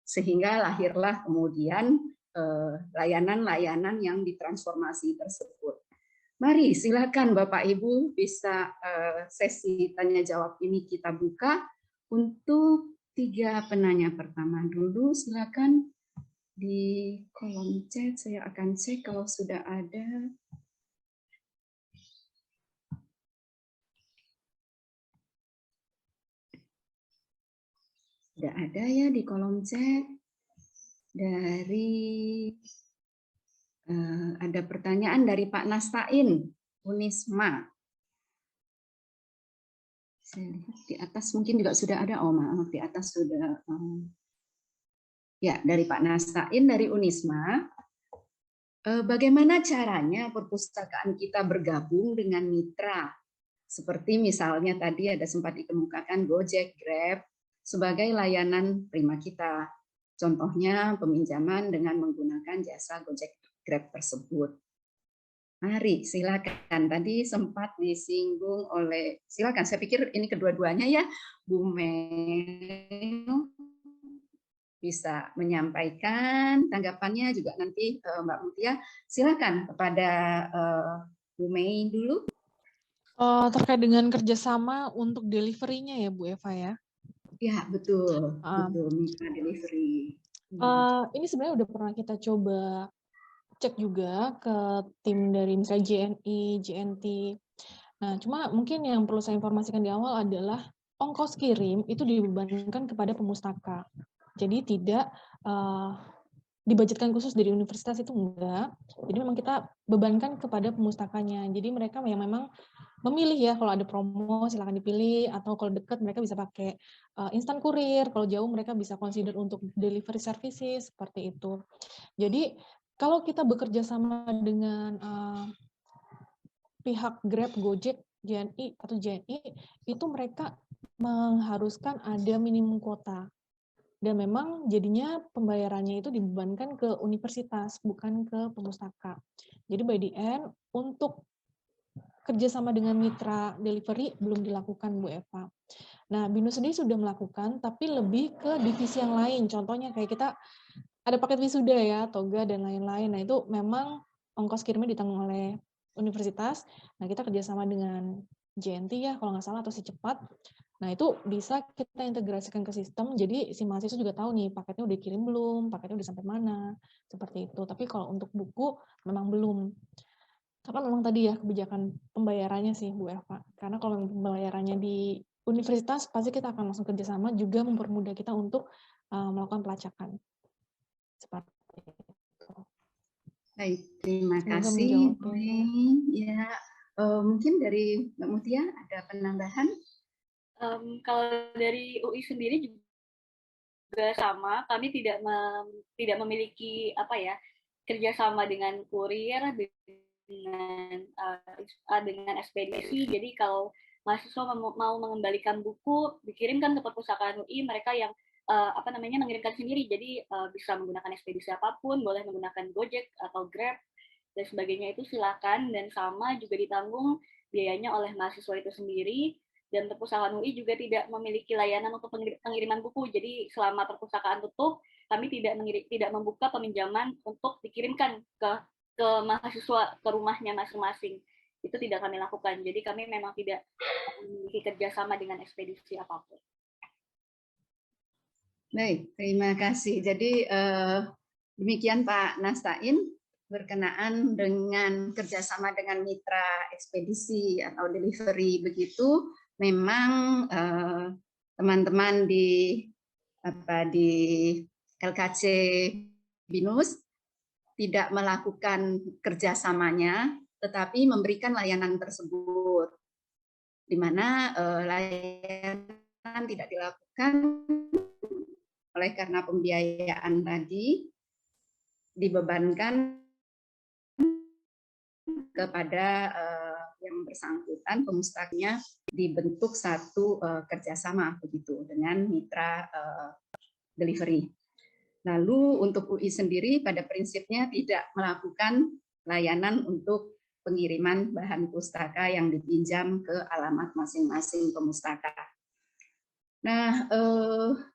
Sehingga lahirlah kemudian layanan-layanan yang ditransformasi tersebut. Mari silakan Bapak Ibu bisa sesi tanya jawab ini kita buka untuk 3 penanya pertama dulu. Silakan. Di kolom chat saya akan cek kalau sudah ada. Sudah ada ya di kolom chat. Dari ada pertanyaan dari Pak Nastain. Unisma. Saya lihat di atas mungkin juga sudah ada, oh maaf, di atas sudah. Ya, dari Pak Nastain dari Unisma. Bagaimana caranya perpustakaan kita bergabung dengan mitra? Seperti misalnya tadi ada sempat dikemukakan Gojek, Grab, sebagai layanan prima kita. Contohnya peminjaman dengan menggunakan jasa Gojek Grab tersebut. Mari, silakan. Tadi sempat disinggung oleh, silakan. Saya pikir ini kedua-duanya ya, Bu Mel bisa menyampaikan tanggapannya juga nanti Mbak Mutia. Silakan kepada Bu Mei dulu. Terkait dengan kerjasama untuk delivery-nya ya Bu Eva ya? Ya betul, betul mitra delivery. Ini sebenarnya udah pernah kita coba cek juga ke tim dari misalnya JNI, JNT. Nah, cuma mungkin yang perlu saya informasikan di awal adalah ongkos kirim itu dibebankan kepada pemustaka. Jadi tidak dibudgetkan khusus dari universitas itu enggak. Jadi memang kita bebankan kepada pemustakanya. Jadi mereka yang memang memilih ya, kalau ada promo silakan dipilih, atau kalau dekat mereka bisa pakai instant courier, kalau jauh mereka bisa consider untuk delivery services, seperti itu. Jadi kalau kita bekerja sama dengan pihak Grab, Gojek, JNI atau JNI, itu mereka mengharuskan ada minimum kuota. Dan memang jadinya pembayarannya itu dibebankan ke universitas, bukan ke pemustaka. Jadi by the end, untuk kerjasama dengan mitra delivery belum dilakukan, Bu Eva. Nah, BINUS sendiri sudah melakukan, tapi lebih ke divisi yang lain. Contohnya kayak kita ada paket wisuda ya, toga, dan lain-lain. Nah, itu memang ongkos kirimnya ditanggung oleh universitas. Nah, kita kerjasama dengan JNT ya, kalau nggak salah, atau si Cepat. Nah, itu bisa kita integrasikan ke sistem, jadi si mahasiswa juga tahu nih, paketnya udah dikirim belum, paketnya udah sampai mana, seperti itu. Tapi kalau untuk buku, memang belum. Karena memang tadi ya, kebijakan pembayarannya sih, Bu Eva. Karena kalau pembayarannya di universitas, pasti kita akan langsung kerjasama, juga mempermudah kita untuk melakukan pelacakan. Seperti itu. Baik, terima Semoga kasih. menjawabnya. Ya, mungkin dari Mbak Mutia ada penambahan? Kalau dari UI sendiri juga sama, kami tidak memiliki kerjasama dengan kurir, dengan ekspedisi. Jadi kalau mahasiswa mau mengembalikan buku, dikirimkan ke perpustakaan UI, mereka yang mengirimkan sendiri. Jadi bisa menggunakan ekspedisi apapun, boleh menggunakan Gojek atau Grab dan sebagainya, itu silakan, dan sama juga ditanggung biayanya oleh mahasiswa itu sendiri. Dan perpustakaan UI juga tidak memiliki layanan untuk pengiriman buku. Jadi selama perpustakaan tutup, kami tidak membuka peminjaman untuk dikirimkan ke mahasiswa ke rumahnya masing-masing. Itu tidak kami lakukan. Jadi kami memang tidak memiliki kerjasama dengan ekspedisi apapun. Baik, terima kasih. Jadi demikian Pak Nastain berkenaan dengan kerjasama dengan mitra ekspedisi atau delivery begitu. Memang teman-teman di LKC BINUS tidak melakukan kerjasamanya, tetapi memberikan layanan tersebut, di mana layanan tidak dilakukan oleh karena pembiayaan tadi dibebankan kepada yang bersangkutan, pemustakanya dibentuk satu kerjasama begitu dengan mitra delivery. Lalu untuk UI sendiri pada prinsipnya tidak melakukan layanan untuk pengiriman bahan pustaka yang dipinjam ke alamat masing-masing pemustaka. Nah,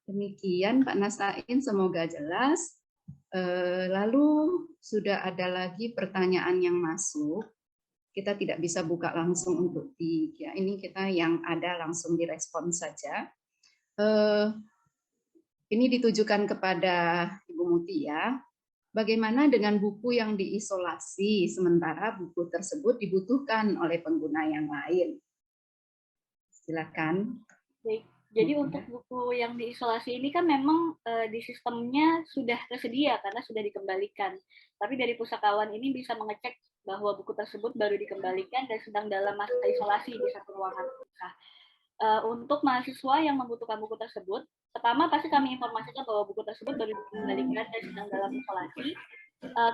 demikian Pak Nastain, semoga jelas. Lalu sudah ada lagi pertanyaan yang masuk. Kita tidak bisa buka langsung untuk ini kita yang ada langsung direspon saja. Ini ditujukan kepada Ibu Mutia. Bagaimana dengan buku yang diisolasi sementara buku tersebut dibutuhkan oleh pengguna yang lain? Silakan. Baik. Jadi untuk buku yang diisolasi ini kan memang di sistemnya sudah tersedia karena sudah dikembalikan. Tapi dari pustakawan ini bisa mengecek bahwa buku tersebut baru dikembalikan dan sedang dalam masa isolasi di satu ruangan terpisah. Untuk mahasiswa yang membutuhkan buku tersebut, pertama pasti kami informasikan bahwa buku tersebut baru dikembalikan dan sedang dalam isolasi.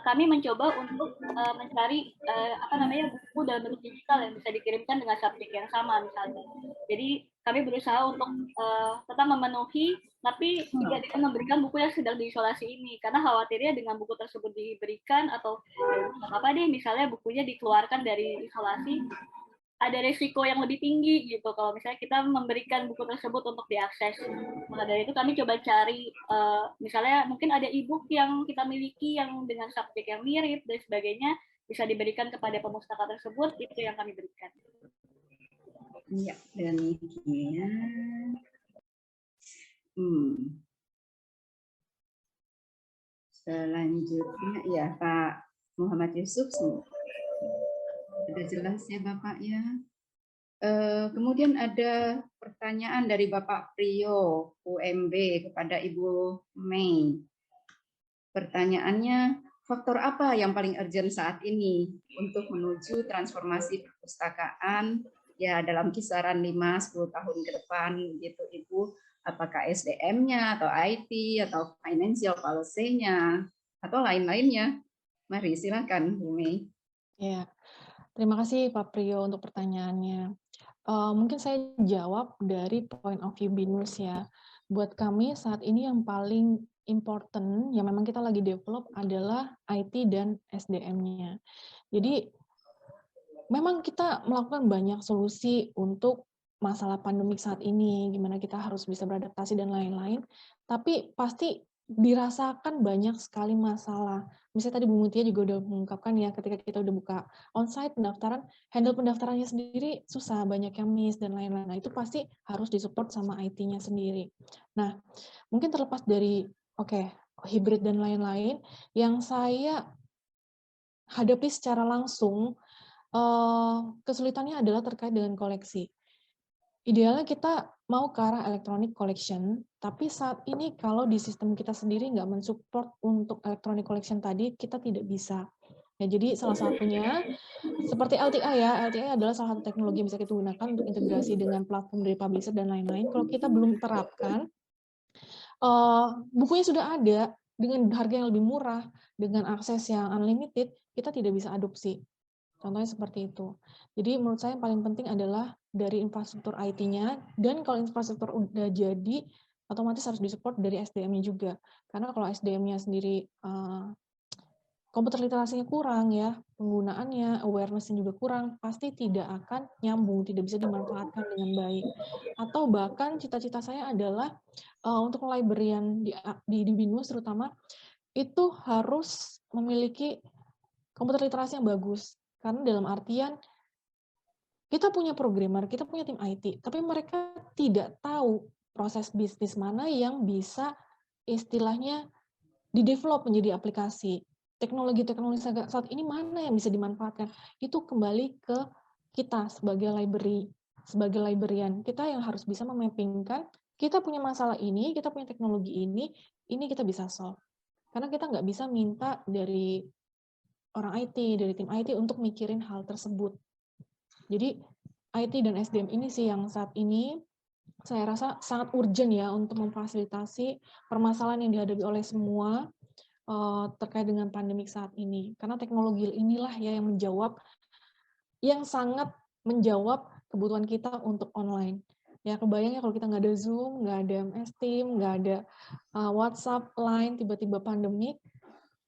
Kami mencoba untuk mencari buku dalam bentuk digital yang bisa dikirimkan dengan subjek yang sama misalnya. Jadi kami berusaha untuk tetap memenuhi, tapi tidak dengan memberikan buku yang sedang diisolasi ini, karena khawatirnya dengan buku tersebut diberikan atau apa deh misalnya bukunya dikeluarkan dari isolasi, ada resiko yang lebih tinggi gitu kalau misalnya kita memberikan buku tersebut untuk diakses. Maka dari itu kami coba cari misalnya mungkin ada e-book yang kita miliki yang dengan subjek yang mirip dan sebagainya bisa diberikan kepada pemustaka tersebut, itu yang kami berikan. Ya, demikian. Selanjutnya ya Pak Muhammad Yusuf, sudah jelas ya Bapak ya. Kemudian ada pertanyaan dari Bapak Prio UMB kepada Ibu Mei. Pertanyaannya, faktor apa yang paling urgent saat ini untuk menuju transformasi perpustakaan ya dalam kisaran 5-10 tahun ke depan gitu Ibu? Apakah SDM-nya atau IT atau financial policy-nya atau lain-lainnya? Mari silakan Bu Mei. Ya, terima kasih Pak Prio untuk pertanyaannya. Mungkin saya jawab dari point of view BINUS ya. Buat kami saat ini yang paling important yang memang kita lagi develop adalah IT dan SDM-nya. Jadi memang kita melakukan banyak solusi untuk masalah pandemik saat ini, gimana kita harus bisa beradaptasi dan lain-lain, tapi pasti dirasakan banyak sekali masalah. Misalnya tadi Bu Mutia juga udah mengungkapkan ya, ketika kita udah buka onsite pendaftaran, handle pendaftarannya sendiri susah, banyak yang miss dan lain-lain. Nah, itu pasti harus disupport sama IT-nya sendiri. Nah, mungkin terlepas dari hybrid dan lain-lain, yang saya hadapi secara langsung kesulitannya adalah terkait dengan koleksi. Idealnya kita mau ke arah electronic collection, tapi saat ini kalau di sistem kita sendiri nggak mensupport untuk electronic collection tadi, kita tidak bisa. Ya, jadi salah satunya seperti LTI ya, LTI adalah salah satu teknologi yang bisa kita gunakan untuk integrasi dengan platform dari publisher dan lain-lain. Kalau kita belum terapkan, bukunya sudah ada dengan harga yang lebih murah, dengan akses yang unlimited, kita tidak bisa adopsi. Contohnya seperti itu. Jadi menurut saya yang paling penting adalah dari infrastruktur IT-nya, dan kalau infrastruktur udah jadi, otomatis harus disupport dari SDM-nya juga. Karena kalau SDM-nya sendiri komputer literasinya kurang ya, penggunaannya, awareness-nya juga kurang, pasti tidak akan nyambung, tidak bisa dimanfaatkan dengan baik. Atau bahkan cita-cita saya adalah untuk librarian di BINUS terutama, itu harus memiliki komputer literasi yang bagus. Karena dalam artian, kita punya programmer, kita punya tim IT, tapi mereka tidak tahu proses bisnis mana yang bisa istilahnya di-develop menjadi aplikasi. Teknologi-teknologi saat ini mana yang bisa dimanfaatkan. Itu kembali ke kita sebagai librarian. Kita yang harus bisa memappingkan, kita punya masalah ini, kita punya teknologi ini kita bisa solve. Karena kita nggak bisa minta dari orang IT, dari tim IT untuk mikirin hal tersebut. Jadi IT dan SDM ini sih yang saat ini saya rasa sangat urgent ya untuk memfasilitasi permasalahan yang dihadapi oleh semua terkait dengan pandemik saat ini. Karena teknologi inilah ya yang sangat menjawab kebutuhan kita untuk online. Ya kebayangnya kalau kita nggak ada Zoom, nggak ada MS Team, nggak ada WhatsApp, Line, tiba-tiba pandemik,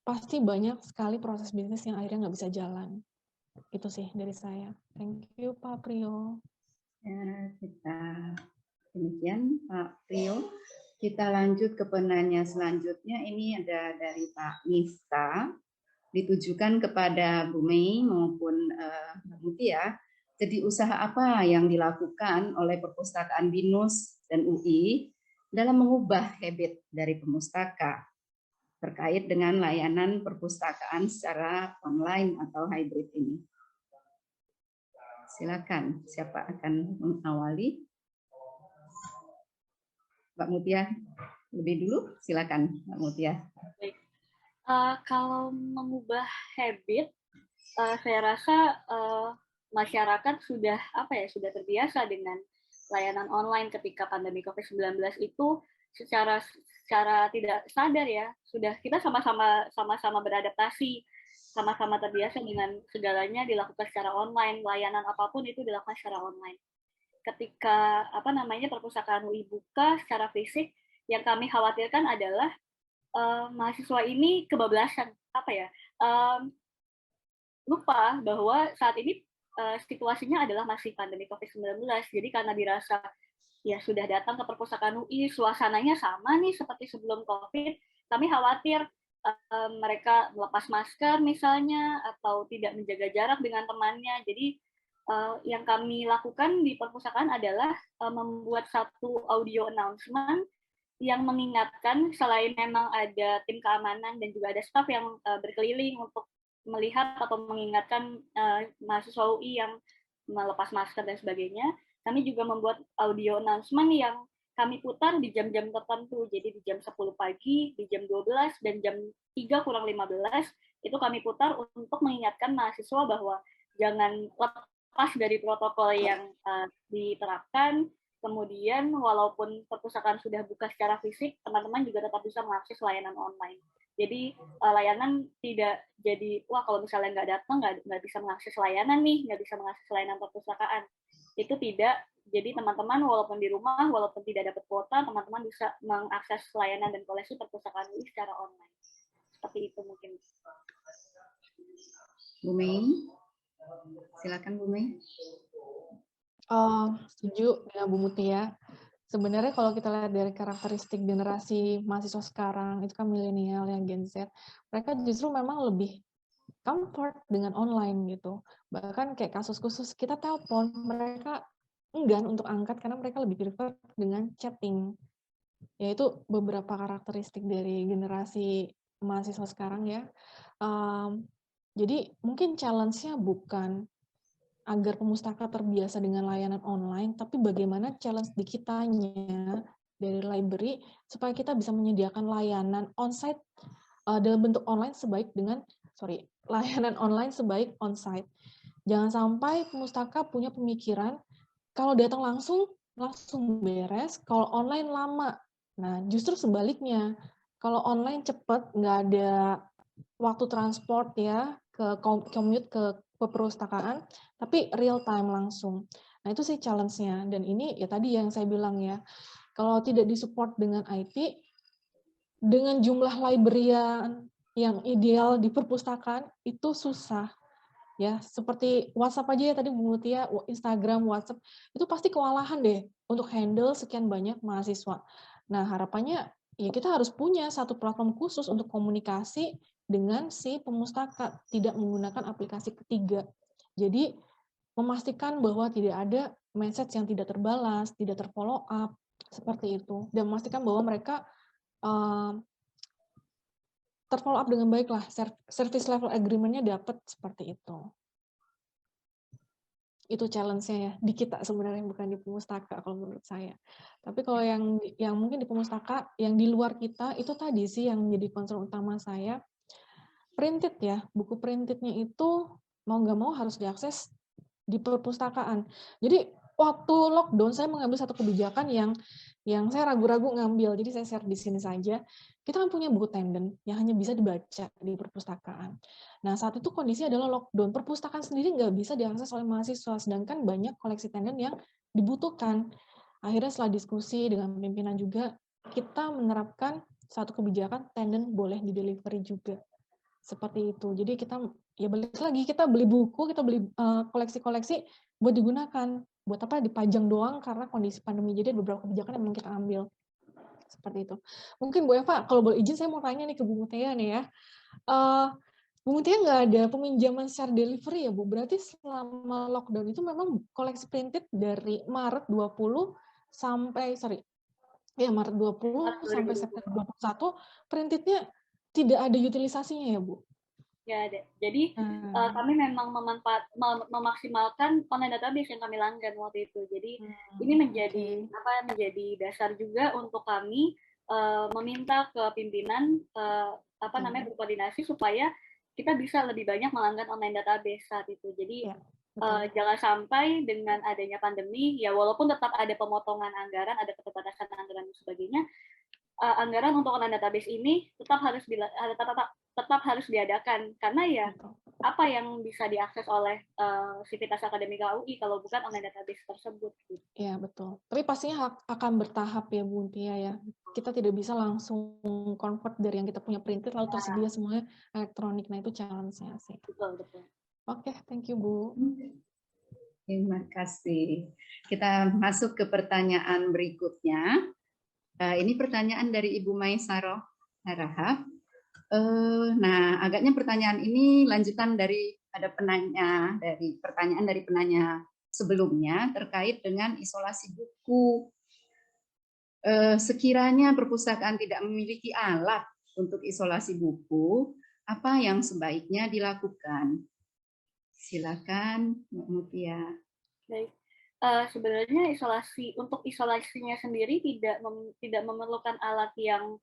pasti banyak sekali proses bisnis yang akhirnya nggak bisa jalan. Itu sih dari saya. Thank you, Pak Prio. Ya, kita demikian, Pak Prio. Kita lanjut ke penanya selanjutnya. Ini ada dari Pak Nista, ditujukan kepada Bu Mei maupun Mbak Mutia. Jadi usaha apa yang dilakukan oleh Perpustakaan BINUS dan UI dalam mengubah habit dari pemustaka terkait dengan layanan perpustakaan secara online atau hybrid ini? Silakan, siapa akan mengawali? Mbak Mutia lebih dulu, silakan Mbak Mutia. Kalau mengubah habit, saya rasa masyarakat sudah sudah terbiasa dengan layanan online ketika pandemi COVID-19 itu secara tidak sadar ya, sudah kita sama-sama beradaptasi, sama-sama terbiasa dengan segalanya dilakukan secara online, layanan apapun itu dilakukan secara online. Ketika perpustakaan UI buka secara fisik, yang kami khawatirkan adalah mahasiswa ini kebablasan, lupa bahwa saat ini situasinya adalah masih pandemi COVID-19. Jadi karena dirasa ya sudah datang ke perpustakaan UI, suasananya sama nih seperti sebelum COVID, kami khawatir mereka melepas masker misalnya, atau tidak menjaga jarak dengan temannya. Jadi yang kami lakukan di perpustakaan adalah membuat satu audio announcement yang mengingatkan, selain memang ada tim keamanan dan juga ada staf yang berkeliling untuk melihat atau mengingatkan mahasiswa UI yang melepas masker dan sebagainya, kami juga membuat audio announcement yang kami putar di jam-jam tertentu. Jadi di jam 10 pagi, di jam 12, dan jam 3 kurang 15, itu kami putar untuk mengingatkan mahasiswa bahwa jangan lepas dari protokol yang diterapkan. Kemudian walaupun perpustakaan sudah buka secara fisik, teman-teman juga tetap bisa mengakses layanan online. Jadi layanan tidak jadi, wah kalau misalnya nggak datang, nggak bisa mengakses layanan nih, nggak bisa mengakses layanan perpustakaan. Itu tidak. Jadi teman-teman walaupun di rumah, walaupun tidak dapat kuota, teman-teman bisa mengakses layanan dan koleksi perpustakaan UI secara online. Seperti itu mungkin. Bu Mei, silakan Bu Mei. Setuju dengan Bu Mutia. Sebenarnya kalau kita lihat dari karakteristik generasi mahasiswa sekarang, itu kan milenial yang Gen Z, mereka justru memang lebih comfort dengan online gitu. Bahkan kayak kasus khusus kita telepon, mereka enggan untuk angkat karena mereka lebih prefer dengan chatting. Yaitu beberapa karakteristik dari generasi mahasiswa sekarang ya. Jadi mungkin challenge-nya bukan agar pemustaka terbiasa dengan layanan online, tapi bagaimana challenge di kitanya dari library supaya kita bisa menyediakan layanan onsite dalam bentuk online layanan online sebaik onsite. Jangan sampai pemustaka punya pemikiran kalau datang langsung beres, kalau online lama. Nah, justru sebaliknya. Kalau online cepat, nggak ada waktu transport ya, ke commute ke perpustakaan, tapi real time langsung. Nah, itu sih challenge-nya. Dan ini ya tadi yang saya bilang ya, kalau tidak disupport dengan IT, dengan jumlah librarian yang ideal di perpustakaan, itu susah. Ya, seperti WhatsApp aja ya tadi Bu Mutia, Instagram, WhatsApp, itu pasti kewalahan deh untuk handle sekian banyak mahasiswa. Nah, harapannya ya kita harus punya satu platform khusus untuk komunikasi dengan si pemustaka, tidak menggunakan aplikasi ketiga. Jadi, memastikan bahwa tidak ada message yang tidak terbalas, tidak terfollow up, seperti itu. Dan memastikan bahwa mereka terfollow up dengan baik lah, service level agreement-nya dapat seperti itu. Itu challenge-nya ya, di kita sebenarnya, bukan di pemustaka kalau menurut saya. Tapi kalau yang mungkin di pemustaka, yang di luar kita, itu tadi sih yang menjadi concern utama saya, printed ya, buku printednya itu mau nggak mau harus diakses di perpustakaan. Jadi waktu lockdown saya mengambil satu kebijakan yang saya ragu-ragu ngambil, jadi saya share di sini saja. Kita kan punya buku tenden yang hanya bisa dibaca di perpustakaan. Nah, saat itu kondisi adalah lockdown, perpustakaan sendiri nggak bisa diakses oleh mahasiswa, sedangkan banyak koleksi tenden yang dibutuhkan. Akhirnya setelah diskusi dengan pimpinan juga, kita menerapkan satu kebijakan tenden boleh di-delivery juga. Seperti itu. Jadi kita ya balik lagi, kita beli buku, kita beli koleksi-koleksi buat digunakan. Buat apa? Dipajang doang karena kondisi pandemi. Jadi ada beberapa kebijakan yang memang kita ambil. Seperti itu. Mungkin Bu Eva, kalau boleh izin saya mau tanya nih ke Bu Mutia nih ya. Bu Mutia nggak ada peminjaman secara delivery ya Bu? Berarti selama lockdown itu memang koleksi printed dari Maret 20 sampai, Maret 20 sampai September 21, printednya tidak ada utilisasinya ya Bu? Ya ada. Jadi kami memang memaksimalkan online database yang kami langgan waktu itu. Jadi ini menjadi menjadi dasar juga untuk kami meminta ke pimpinan berkoordinasi supaya kita bisa lebih banyak melanggan online database saat itu. Jadi Ya, jangan sampai dengan adanya pandemi, ya walaupun tetap ada pemotongan anggaran, ada keterbatasan anggaran dan sebagainya, anggaran untuk online database ini tetap harus diadakan, karena ya apa yang bisa diakses oleh Sivitas Akademika UI kalau bukan online database tersebut. Ya, betul. Tapi pastinya akan bertahap ya, Bu Tia ya. Kita tidak bisa langsung convert dari yang kita punya printed lalu tersedia semuanya elektronik. Nah, itu challenge-nya sih. Betul, betul. Oke, thank you, Bu. Terima kasih. Kita masuk ke pertanyaan berikutnya. Ini pertanyaan dari Ibu Maisaroh Harahap. Nah, agaknya pertanyaan ini lanjutan dari pertanyaan dari penanya sebelumnya terkait dengan isolasi buku. Sekiranya perpustakaan tidak memiliki alat untuk isolasi buku, apa yang sebaiknya dilakukan? Silakan, Mbak Mutia. Baik. Sebenarnya untuk isolasinya sendiri tidak memerlukan alat yang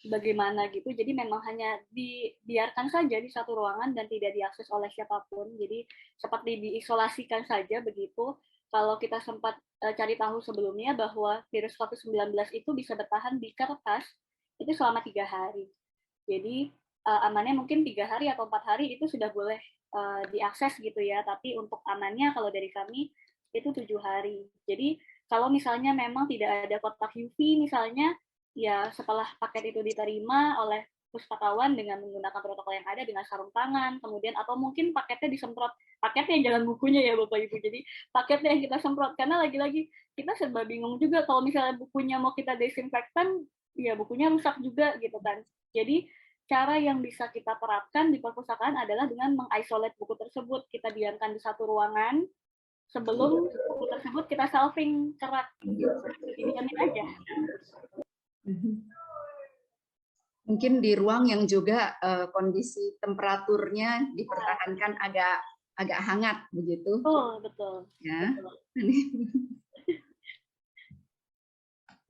bagaimana gitu. Jadi memang hanya dibiarkan saja di satu ruangan dan tidak diakses oleh siapapun. Jadi seperti diisolasikan saja begitu. Kalau kita sempat cari tahu sebelumnya bahwa virus COVID-19 itu bisa bertahan di kertas itu selama 3 hari. Jadi amannya mungkin 3 hari atau 4 hari itu sudah boleh diakses gitu ya, tapi untuk amannya kalau dari kami itu 7 hari. Jadi kalau misalnya memang tidak ada kotak UV misalnya, ya setelah paket itu diterima oleh pustakawan dengan menggunakan protokol yang ada dengan sarung tangan, kemudian atau mungkin paketnya disemprot, paketnya jangan bukunya ya Bapak Ibu, jadi paketnya yang kita semprot, karena lagi-lagi kita serba bingung juga kalau misalnya bukunya mau kita desinfektan, ya bukunya rusak juga gitu kan. Jadi cara yang bisa kita terapkan di perpustakaan adalah dengan mengisolate buku tersebut. Kita diamkan di satu ruangan, sebelum buku tersebut kita shelving kerak. Dijamin aja. Mungkin di ruang yang juga kondisi temperaturnya dipertahankan agak hangat begitu. Betul. Ya.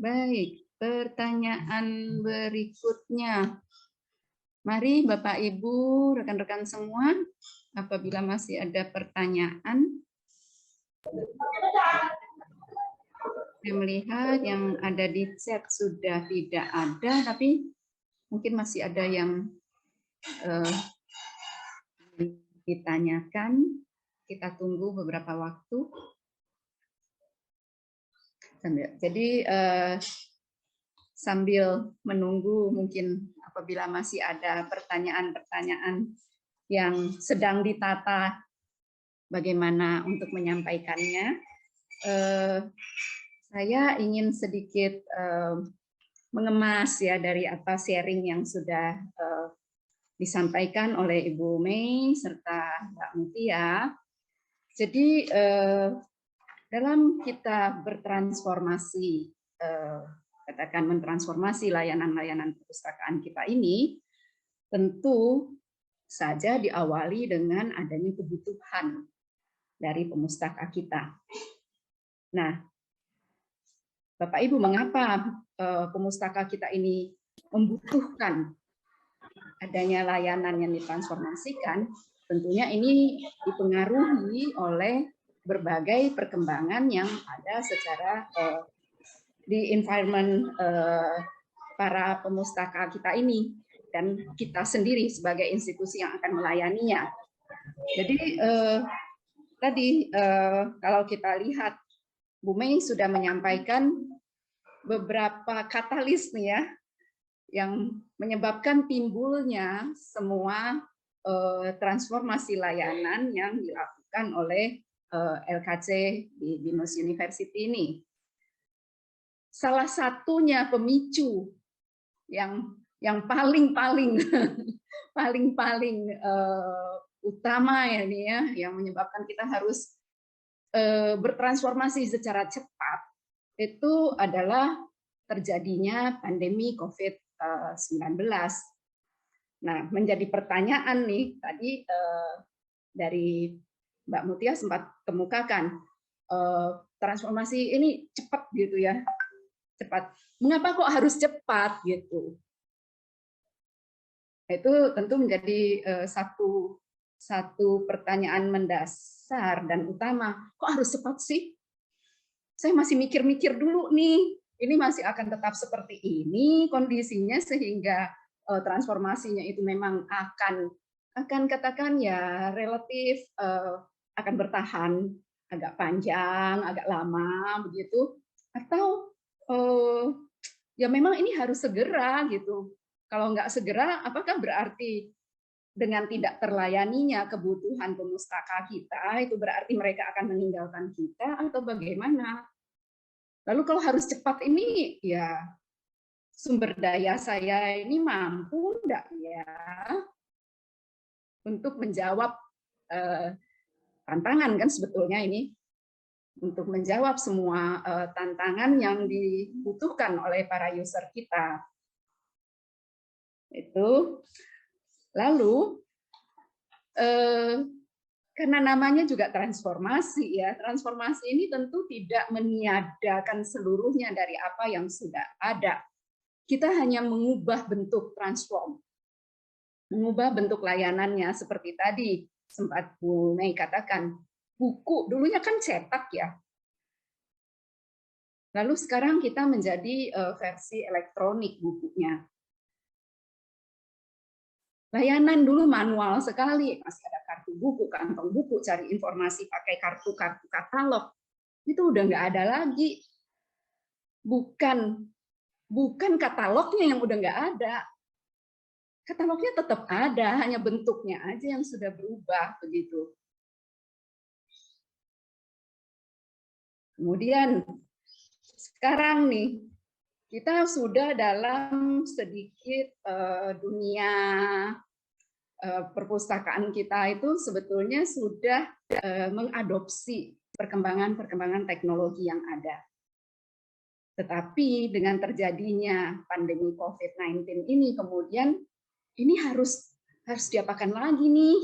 Baik, pertanyaan berikutnya. Mari Bapak Ibu, rekan-rekan semua, apabila masih ada pertanyaan. Saya melihat yang ada di chat sudah tidak ada, tapi mungkin masih ada yang ditanyakan. Kita tunggu beberapa waktu. Jadi sambil menunggu, mungkin apabila masih ada pertanyaan-pertanyaan yang sedang ditata bagaimana untuk menyampaikannya, saya ingin sedikit mengemas ya dari apa sharing yang sudah disampaikan oleh Ibu Mei serta Mbak Mutia. Jadi dalam kita bertransformasi, katakan mentransformasi layanan-layanan perpustakaan kita ini, tentu saja diawali dengan adanya kebutuhan dari pemustaka kita. Nah, Bapak Ibu, mengapa pemustaka kita ini membutuhkan adanya layanan yang ditransformasikan? Tentunya ini dipengaruhi oleh berbagai perkembangan yang ada secara di environment para pemustaka kita ini dan kita sendiri sebagai institusi yang akan melayaninya. Jadi tadi kalau kita lihat Bu Mei sudah menyampaikan beberapa katalis nih ya yang menyebabkan timbulnya semua transformasi layanan yang dilakukan oleh LKC di BINUS University ini. Salah satunya pemicu yang paling utama ya ini ya, yang menyebabkan kita harus bertransformasi secara cepat itu adalah terjadinya pandemi COVID-19. Nah, menjadi pertanyaan nih tadi dari Mbak Mutia sempat kemukakan transformasi ini cepat gitu ya. Cepat. Mengapa kok harus cepat gitu? Itu tentu menjadi satu pertanyaan mendasar dan utama. Kok harus cepat sih? Saya masih mikir-mikir dulu nih. Ini masih akan tetap seperti ini kondisinya sehingga transformasinya itu memang akan katakan ya relatif akan bertahan agak panjang, agak lama begitu, atau ya memang ini harus segera gitu. Kalau nggak segera, apakah berarti dengan tidak terlayaninya kebutuhan pemustaka kita, itu berarti mereka akan meninggalkan kita atau bagaimana? Lalu kalau harus cepat ini, ya sumber daya saya ini mampu enggak ya untuk menjawab tantangan kan sebetulnya ini, untuk menjawab semua tantangan yang dibutuhkan oleh para user kita. Itu. Lalu karena namanya juga transformasi ya, transformasi ini tentu tidak meniadakan seluruhnya dari apa yang sudah ada. Kita hanya mengubah bentuk transform, mengubah bentuk layanannya seperti tadi sempat Bu Mei katakan, buku dulunya kan cetak ya. Lalu sekarang kita menjadi versi elektronik bukunya. Layanan dulu manual sekali, masih ada kartu buku, kantong buku, cari informasi pakai kartu-kartu katalog. Itu udah nggak ada lagi. Bukan katalognya yang udah nggak ada. Katalognya tetap ada, hanya bentuknya aja yang sudah berubah begitu. Kemudian sekarang nih kita sudah dalam sedikit dunia perpustakaan kita itu sebetulnya sudah mengadopsi perkembangan teknologi yang ada. Tetapi dengan terjadinya pandemi COVID-19 ini kemudian ini harus diapakan lagi nih.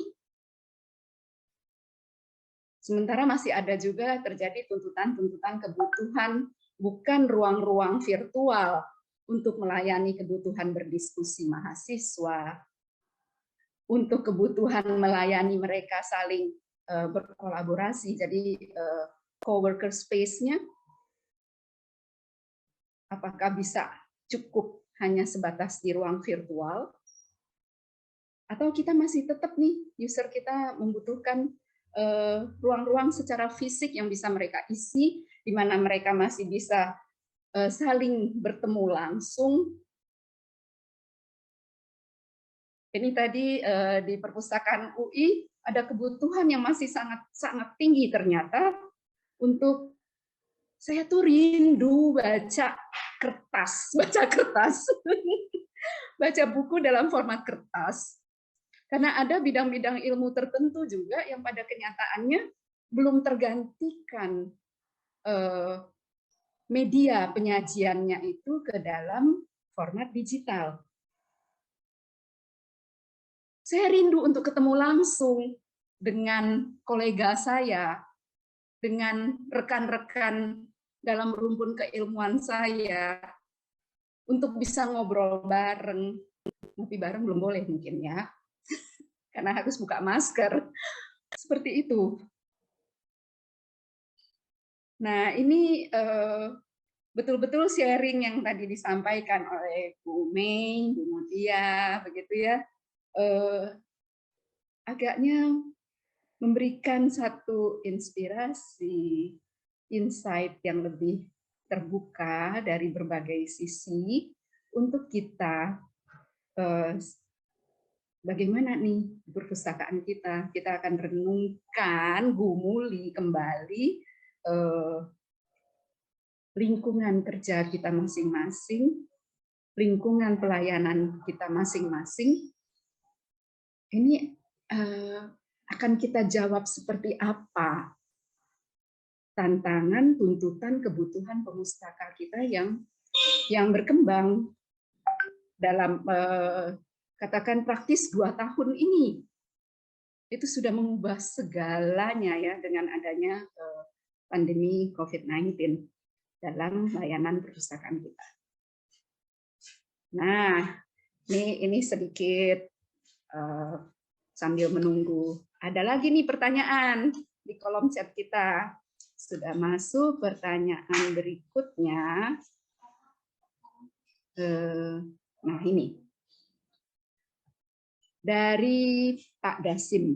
Sementara masih ada juga terjadi tuntutan kebutuhan bukan ruang-ruang virtual untuk melayani kebutuhan berdiskusi mahasiswa, untuk kebutuhan melayani mereka saling berkolaborasi. Jadi coworker space-nya apakah bisa cukup hanya sebatas di ruang virtual, atau kita masih tetap nih user kita membutuhkan ruang-ruang secara fisik yang bisa mereka isi, di mana mereka masih bisa saling bertemu langsung. Ini tadi di perpustakaan UI ada kebutuhan yang masih sangat tinggi ternyata untuk saya tuh rindu baca kertas, baca buku dalam format kertas. Karena ada bidang-bidang ilmu tertentu juga yang pada kenyataannya belum tergantikan media penyajiannya itu ke dalam format digital. Saya rindu untuk ketemu langsung dengan kolega saya, dengan rekan-rekan dalam rumpun keilmuan saya, untuk bisa ngobrol bareng. Ngopi bareng belum boleh mungkin ya, karena harus buka masker. Seperti itu. Nah, ini betul-betul sharing yang tadi disampaikan oleh Bu Mei, Bu Mutia, begitu ya, agaknya memberikan satu inspirasi, insight yang lebih terbuka dari berbagai sisi untuk kita bagaimana nih perpustakaan kita akan renungkan, gumuli kembali lingkungan kerja kita masing-masing, lingkungan pelayanan kita masing-masing. Ini akan kita jawab seperti apa tantangan, tuntutan, kebutuhan pemustaka kita yang berkembang dalam katakan praktis 2 tahun ini. Itu sudah mengubah segalanya ya dengan adanya pandemi COVID-19 dalam layanan perpustakaan kita. Nah, ini sedikit sambil menunggu. Ada lagi nih pertanyaan di kolom chat kita. Sudah masuk pertanyaan berikutnya. Nah ini. Dari Pak Dasim.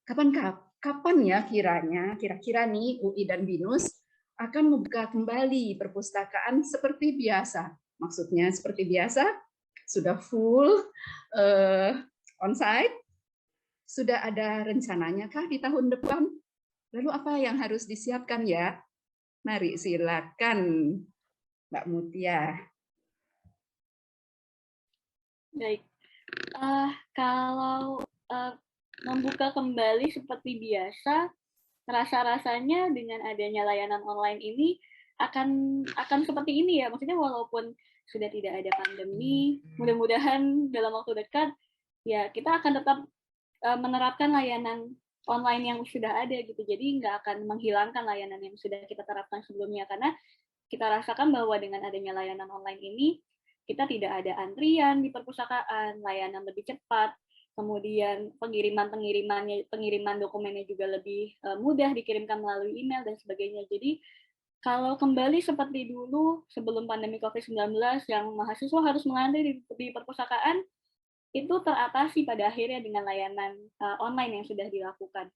Kapan ya kira-kira nih UI dan BINUS akan membuka kembali perpustakaan seperti biasa? Maksudnya seperti biasa, sudah full onsite, sudah ada rencananya kah di tahun depan? Lalu apa yang harus disiapkan ya? Mari silakan Mbak Mutia. Baik, kalau membuka kembali seperti biasa, rasa-rasanya dengan adanya layanan online ini akan seperti ini ya. Maksudnya walaupun sudah tidak ada pandemi, mudah-mudahan dalam waktu dekat ya kita akan tetap menerapkan layanan online yang sudah ada gitu. Jadi nggak akan menghilangkan layanan yang sudah kita terapkan sebelumnya, karena kita rasakan bahwa dengan adanya layanan online ini kita tidak ada antrian di perpustakaan, layanan lebih cepat, kemudian pengiriman dokumennya juga lebih mudah dikirimkan melalui email dan sebagainya. Jadi kalau kembali seperti dulu sebelum pandemi COVID-19 yang mahasiswa harus mengantri di perpustakaan, itu teratasi pada akhirnya dengan layanan online yang sudah dilakukan.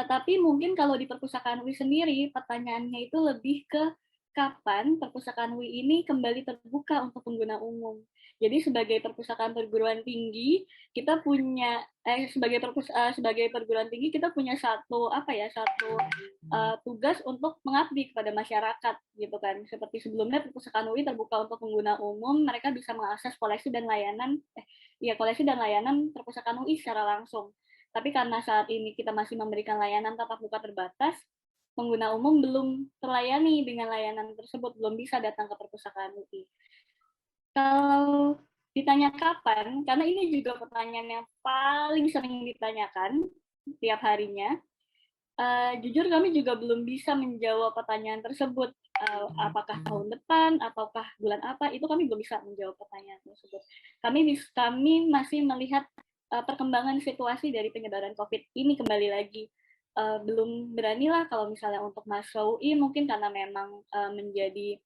Tapi mungkin kalau di perpustakaan UI sendiri, pertanyaannya itu lebih ke kapan perpustakaan UI ini kembali terbuka untuk pengguna umum. Jadi sebagai perpustakaan perguruan tinggi, kita punya sebagai perguruan tinggi kita punya satu tugas untuk mengabdi kepada masyarakat gitu kan. Seperti sebelumnya perpustakaan UI terbuka untuk pengguna umum, mereka bisa mengakses koleksi dan layanan perpustakaan UI secara langsung. Tapi karena saat ini kita masih memberikan layanan tatap muka terbatas, pengguna umum belum terlayani dengan layanan tersebut, belum bisa datang ke perpustakaan UI. Kalau ditanya kapan, karena ini juga pertanyaan yang paling sering ditanyakan tiap harinya, jujur kami juga belum bisa menjawab pertanyaan tersebut. Apakah tahun depan, ataukah bulan apa, itu kami belum bisa menjawab pertanyaan tersebut. Kami masih melihat perkembangan situasi dari penyebaran COVID ini kembali lagi. Belum beranilah kalau misalnya untuk masuk UI, mungkin karena memang menjadi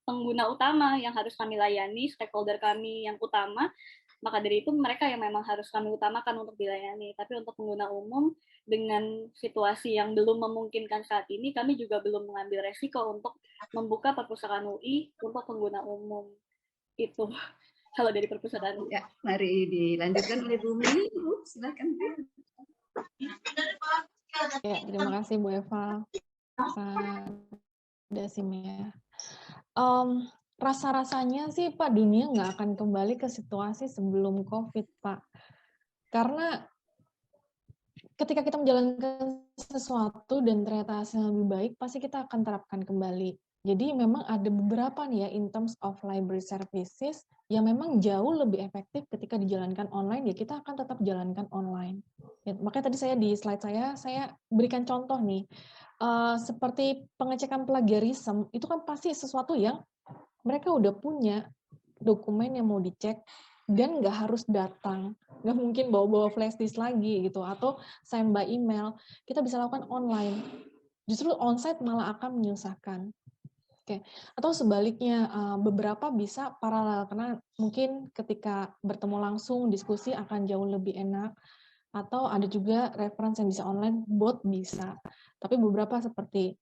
pengguna utama yang harus kami layani, stakeholder kami yang utama, maka dari itu mereka yang memang harus kami utamakan untuk dilayani. Tapi untuk pengguna umum, dengan situasi yang belum memungkinkan saat ini, kami juga belum mengambil resiko untuk membuka perpustakaan UI untuk pengguna umum. Itu kalau dari perpustakaan. Ya, mari dilanjutkan oleh Bu Mei. Silakan. Ya, terima kasih Bu Eva. Dasim ya. Rasa-rasanya sih Pak, dunia nggak akan kembali ke situasi sebelum COVID Pak. Karena ketika kita menjalankan sesuatu dan ternyata hasilnya lebih baik, pasti kita akan terapkan kembali. Jadi memang ada beberapa nih ya in terms of library services yang memang jauh lebih efektif ketika dijalankan online, ya kita akan tetap jalankan online. Ya, makanya tadi saya di slide saya berikan contoh nih, seperti pengecekan plagiarisme, itu kan pasti sesuatu yang mereka udah punya dokumen yang mau dicek, dan nggak harus datang, nggak mungkin bawa-bawa flash disk lagi gitu, atau send by email, kita bisa lakukan online. Justru onsite malah akan menyusahkan. Oke. Atau sebaliknya, beberapa bisa paralel, karena mungkin ketika bertemu langsung diskusi akan jauh lebih enak, atau ada juga reference yang bisa online, both bisa. Tapi beberapa seperti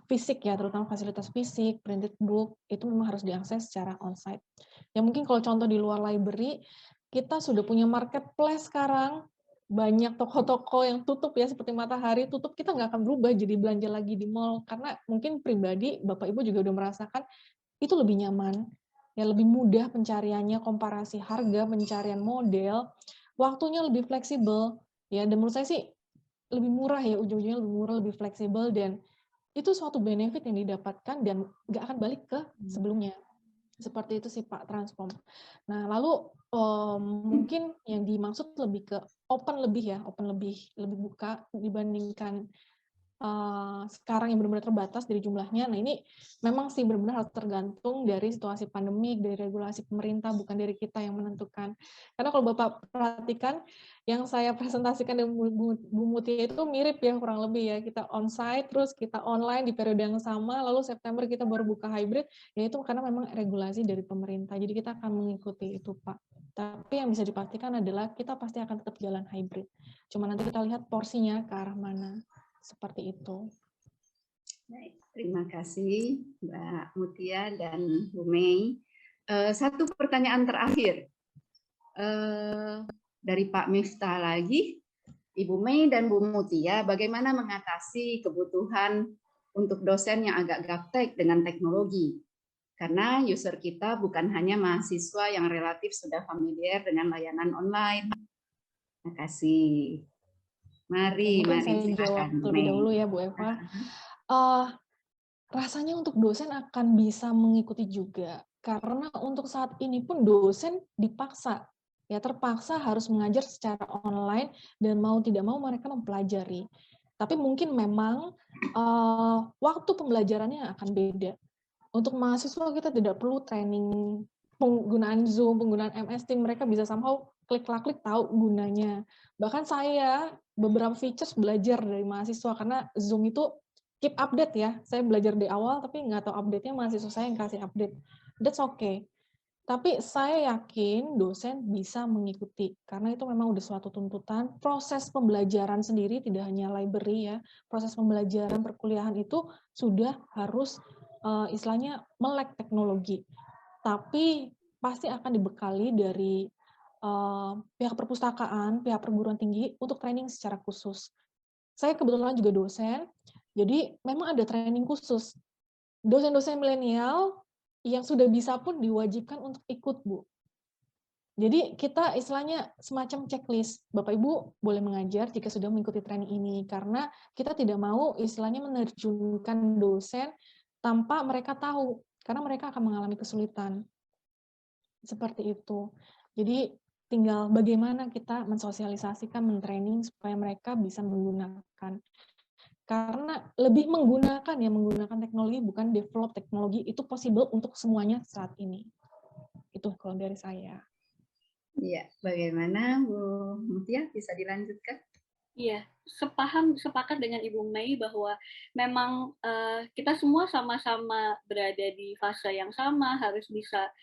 fisik ya, terutama fasilitas fisik, printed book, itu memang harus diakses secara onsite. Ya mungkin kalau contoh di luar library, kita sudah punya marketplace sekarang, banyak toko-toko yang tutup ya, seperti Matahari tutup, kita nggak akan berubah jadi belanja lagi di mall, karena mungkin pribadi Bapak Ibu juga udah merasakan itu lebih nyaman, ya lebih mudah pencariannya, komparasi harga, pencarian model, waktunya lebih fleksibel, ya dan menurut saya sih lebih murah ya, ujung-ujungnya lebih murah, lebih fleksibel, dan itu suatu benefit yang didapatkan dan nggak akan balik ke sebelumnya. Seperti itu sih Pak, transform. Nah, lalu mungkin yang dimaksud lebih ke open lebih ya, open lebih buka dibandingkan sekarang yang benar-benar terbatas dari jumlahnya. Nah ini memang sih benar-benar harus tergantung dari situasi pandemik, dari regulasi pemerintah, bukan dari kita yang menentukan. Karena kalau Bapak perhatikan, yang saya presentasikan dengan Bu Mutia itu mirip ya kurang lebih ya. Kita on-site, terus kita online di periode yang sama, lalu September kita baru buka hybrid, ya itu karena memang regulasi dari pemerintah. Jadi kita akan mengikuti itu, Pak. Tapi yang bisa dipastikan adalah kita pasti akan tetap jalan hybrid. Cuma nanti kita lihat porsinya ke arah mana. Seperti itu. Baik, terima kasih Mbak Mutia dan Bu Mei. Satu pertanyaan terakhir dari Pak Miftah lagi, Ibu Mei dan Bu Mutia, bagaimana mengatasi kebutuhan untuk dosen yang agak gaptek dengan teknologi? Karena user kita bukan hanya mahasiswa yang relatif sudah familiar dengan layanan online. Terima kasih. Mari saya silakan, jawab lebih dahulu ya Bu Eva. Rasanya untuk dosen akan bisa mengikuti juga, karena untuk saat ini pun dosen dipaksa, ya terpaksa harus mengajar secara online dan mau tidak mau mereka mempelajari. Tapi mungkin memang waktu pembelajarannya akan beda. Untuk mahasiswa kita tidak perlu training penggunaan Zoom, penggunaan MS Teams, mereka bisa somehow klik-klik tahu gunanya. Bahkan saya beberapa features belajar dari mahasiswa karena Zoom itu keep update ya. Saya belajar di awal tapi nggak tahu update-nya mahasiswa saya yang kasih update. That's okay. Tapi saya yakin dosen bisa mengikuti karena itu memang udah suatu tuntutan. Proses pembelajaran sendiri tidak hanya library ya. Proses pembelajaran perkuliahan itu sudah harus istilahnya melek teknologi. Tapi pasti akan dibekali dari pihak perpustakaan, pihak perguruan tinggi untuk training secara khusus. Saya kebetulan juga dosen, jadi memang ada training khusus. Dosen-dosen milenial yang sudah bisa pun diwajibkan untuk ikut, Bu. Jadi kita istilahnya semacam checklist. Bapak Ibu boleh mengajar jika sudah mengikuti training ini, karena kita tidak mau istilahnya menerjunkan dosen tanpa mereka tahu, karena mereka akan mengalami kesulitan. Seperti itu. Jadi tinggal bagaimana kita mensosialisasikan, mentraining supaya mereka bisa menggunakan. Karena lebih menggunakan teknologi, bukan develop teknologi, itu possible untuk semuanya saat ini. Itu kalau dari saya. Iya, bagaimana Bu Mutia, bisa dilanjutkan? Iya, sepakat dengan Ibu Mei bahwa memang kita semua sama-sama berada di fase yang sama, harus bisa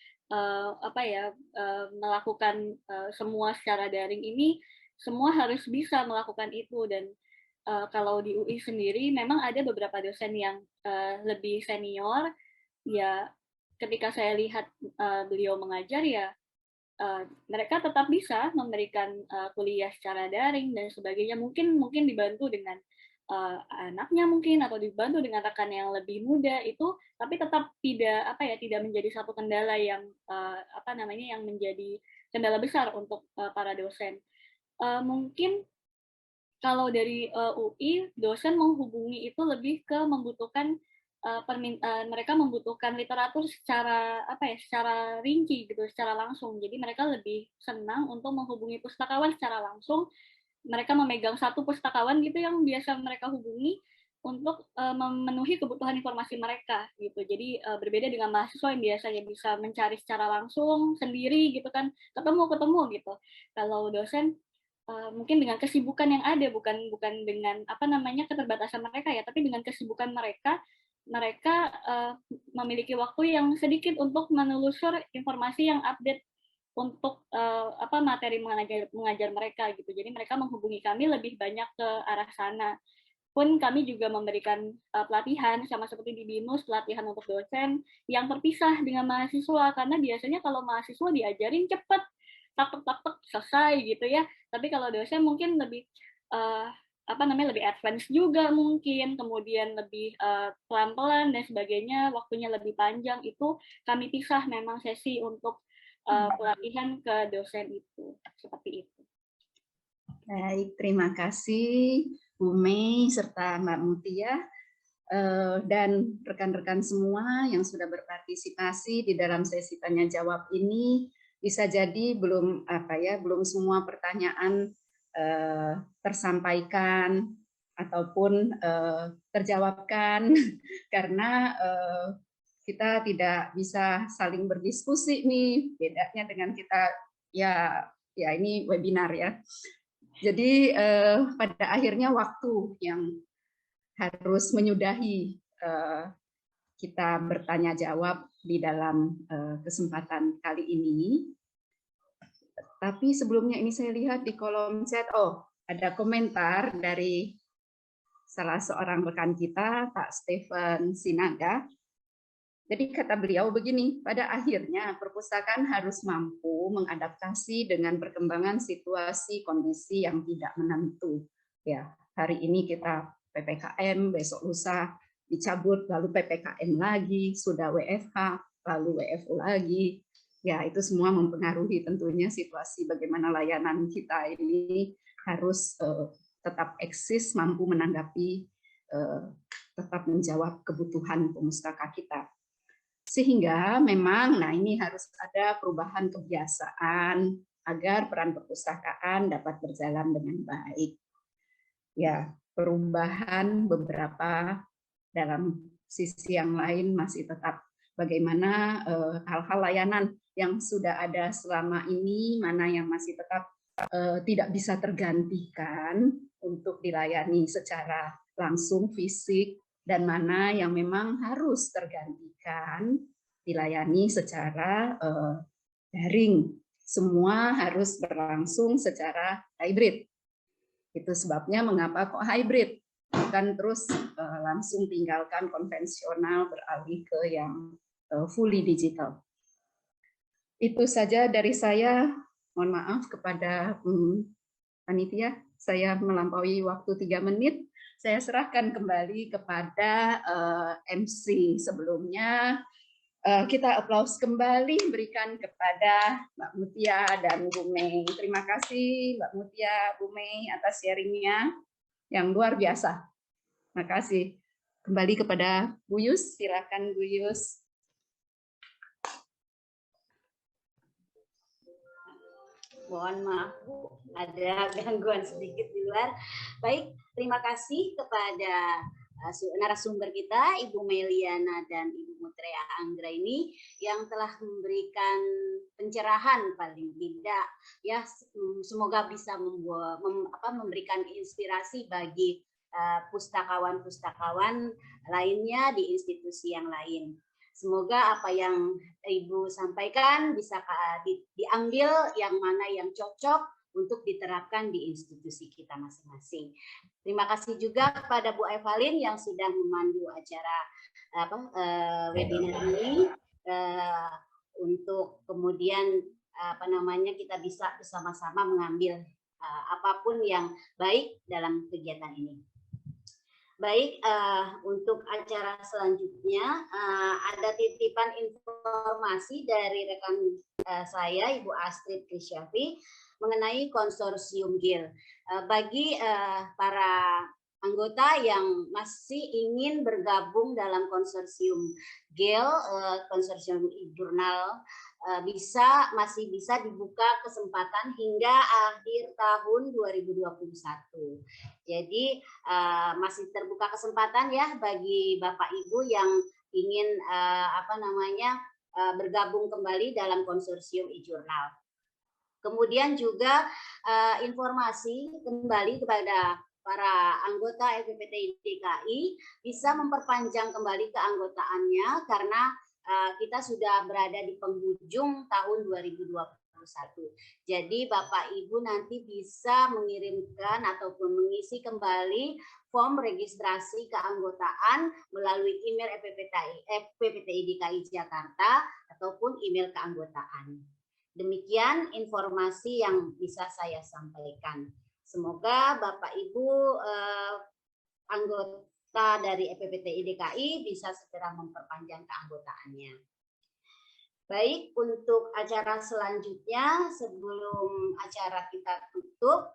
melakukan semua secara daring ini, semua harus bisa melakukan itu. Dan kalau di UI sendiri memang ada beberapa dosen yang lebih senior, ya ketika saya lihat beliau mengajar ya mereka tetap bisa memberikan kuliah secara daring dan sebagainya, mungkin dibantu dengan anaknya mungkin, atau dibantu dengan rekan yang lebih muda itu, tapi tetap tidak menjadi satu kendala yang yang menjadi kendala besar untuk para dosen. Mungkin kalau dari UI, dosen menghubungi itu lebih ke membutuhkan mereka membutuhkan literatur secara secara rinci gitu, secara langsung. Jadi mereka lebih senang untuk menghubungi pustakawan secara langsung. Mereka memegang satu pustakawan gitu yang biasa mereka hubungi untuk memenuhi kebutuhan informasi mereka gitu. Jadi berbeda dengan mahasiswa yang biasanya bisa mencari secara langsung sendiri gitu kan, ketemu gitu. Kalau dosen mungkin dengan kesibukan yang ada, bukan dengan keterbatasan mereka ya, tapi dengan kesibukan mereka memiliki waktu yang sedikit untuk menelusur informasi yang update untuk materi mengajar mereka gitu. Jadi mereka menghubungi kami lebih banyak ke arah sana. Pun kami juga memberikan pelatihan sama seperti di BINUS, pelatihan untuk dosen yang terpisah dengan mahasiswa, karena biasanya kalau mahasiswa diajarin cepat, tak selesai gitu ya. Tapi kalau dosen mungkin lebih lebih advance juga mungkin, kemudian lebih pelan-pelan dan sebagainya, waktunya lebih panjang, itu kami pisah memang sesi untuk pelatihan ke dosen itu, seperti itu. Baik, terima kasih Bu Mei serta Mbak Mutia dan rekan-rekan semua yang sudah berpartisipasi di dalam sesi tanya jawab ini. Bisa jadi belum semua pertanyaan tersampaikan ataupun terjawabkan karena kita tidak bisa saling berdiskusi nih, bedanya dengan kita ya ini webinar ya. Jadi pada akhirnya waktu yang harus menyudahi kita bertanya jawab di dalam kesempatan kali ini. Tapi sebelumnya ini saya lihat di kolom chat, ada komentar dari salah seorang rekan kita, Pak Stephen Sinaga. Jadi kata beliau begini, pada akhirnya perpustakaan harus mampu mengadaptasi dengan perkembangan situasi kondisi yang tidak menentu. Ya, hari ini kita PPKM, besok lusa dicabut, lalu PPKM lagi, sudah WFH, lalu WFO lagi. Ya, itu semua mempengaruhi tentunya situasi bagaimana layanan kita ini harus tetap eksis, mampu menanggapi, tetap menjawab kebutuhan pemustaka kita. Sehingga memang, nah ini harus ada perubahan kebiasaan agar peran perpustakaan dapat berjalan dengan baik. Ya, perubahan beberapa, dalam sisi yang lain masih tetap bagaimana hal-hal layanan yang sudah ada selama ini, mana yang masih tetap tidak bisa tergantikan untuk dilayani secara langsung fisik, dan mana yang memang harus tergantikan dilayani secara daring. Semua harus berlangsung secara hybrid. Itu sebabnya mengapa kok hybrid, bukan terus langsung tinggalkan konvensional beralih ke yang fully digital. Itu saja dari saya. Mohon maaf kepada panitia, saya melampaui waktu 3 menit. Saya serahkan kembali kepada MC sebelumnya. Kita aplaus kembali berikan kepada Mbak Mutia dan Bu Mei. Terima kasih Mbak Mutia, Bu Mei atas sharingnya yang luar biasa. Terima kasih. Kembali kepada Bu Yus, silakan Bu Yus. Mohon maaf Bu, ada gangguan sedikit di luar. Baik, terima kasih kepada narasumber kita, Ibu Meliana dan Ibu Mutrea Anggraini yang telah memberikan pencerahan paling tidak ya, semoga bisa memberikan inspirasi bagi pustakawan-pustakawan lainnya di institusi yang lain. Semoga apa yang Ibu sampaikan bisa diambil yang mana yang cocok untuk diterapkan di institusi kita masing-masing. Terima kasih juga kepada Bu Evalin yang sudah memandu acara webinar ini untuk kemudian kita bisa bersama-sama mengambil apapun yang baik dalam kegiatan ini. Baik, untuk acara selanjutnya ada titipan informasi dari rekan saya, Ibu Astrid Krisyafi, mengenai konsorsium GIL. Bagi para anggota yang masih ingin bergabung dalam konsorsium GIL, konsorsium e-jurnal, masih bisa dibuka kesempatan hingga akhir tahun 2021. Jadi masih terbuka kesempatan ya bagi Bapak Ibu yang ingin bergabung kembali dalam konsorsium e-jurnal. Kemudian juga informasi kembali kepada para anggota LPPTI DKI bisa memperpanjang kembali keanggotaannya karena kita sudah berada di penghujung tahun 2021. Jadi Bapak Ibu nanti bisa mengirimkan ataupun mengisi kembali form registrasi keanggotaan melalui email LPPTI DKI Jakarta ataupun email keanggotaan. Demikian informasi yang bisa saya sampaikan. Semoga Bapak Ibu anggota dari LPPTI DKI bisa segera memperpanjang keanggotaannya. Baik, untuk acara selanjutnya sebelum acara kita tutup,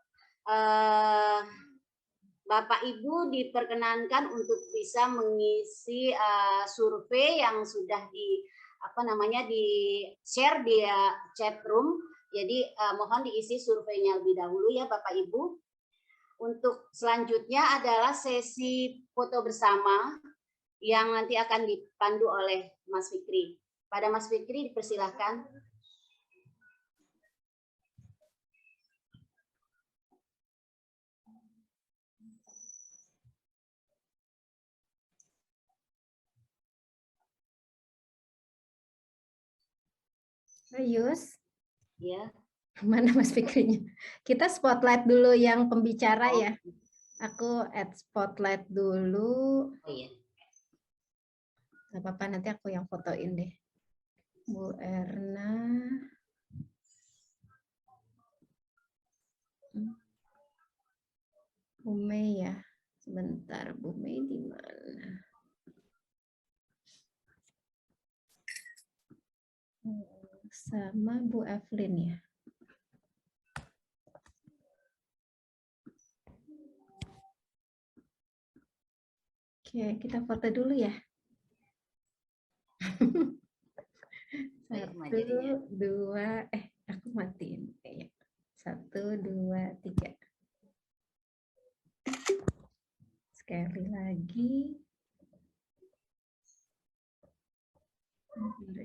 Bapak Ibu diperkenankan untuk bisa mengisi survei yang sudah di share di chat room. Jadi mohon diisi surveinya lebih dahulu ya Bapak Ibu. Untuk selanjutnya adalah sesi foto bersama yang nanti akan dipandu oleh Mas Fikri. Pada Mas Fikri dipersilahkan. Yus, Ya. mana Mas Fikrinya? Kita spotlight dulu yang pembicara ya. Aku add spotlight dulu. Oh iya. Gak apa-apa, nanti aku yang fotoin deh. Bu Erna. Bu Mei ya. Sebentar, Bu Mei di mana? Sama Bu Evelyn ya. Oke, kita foto dulu ya. Satu, dua, aku matiin. Ya. 1, 2, 3. Sekali lagi.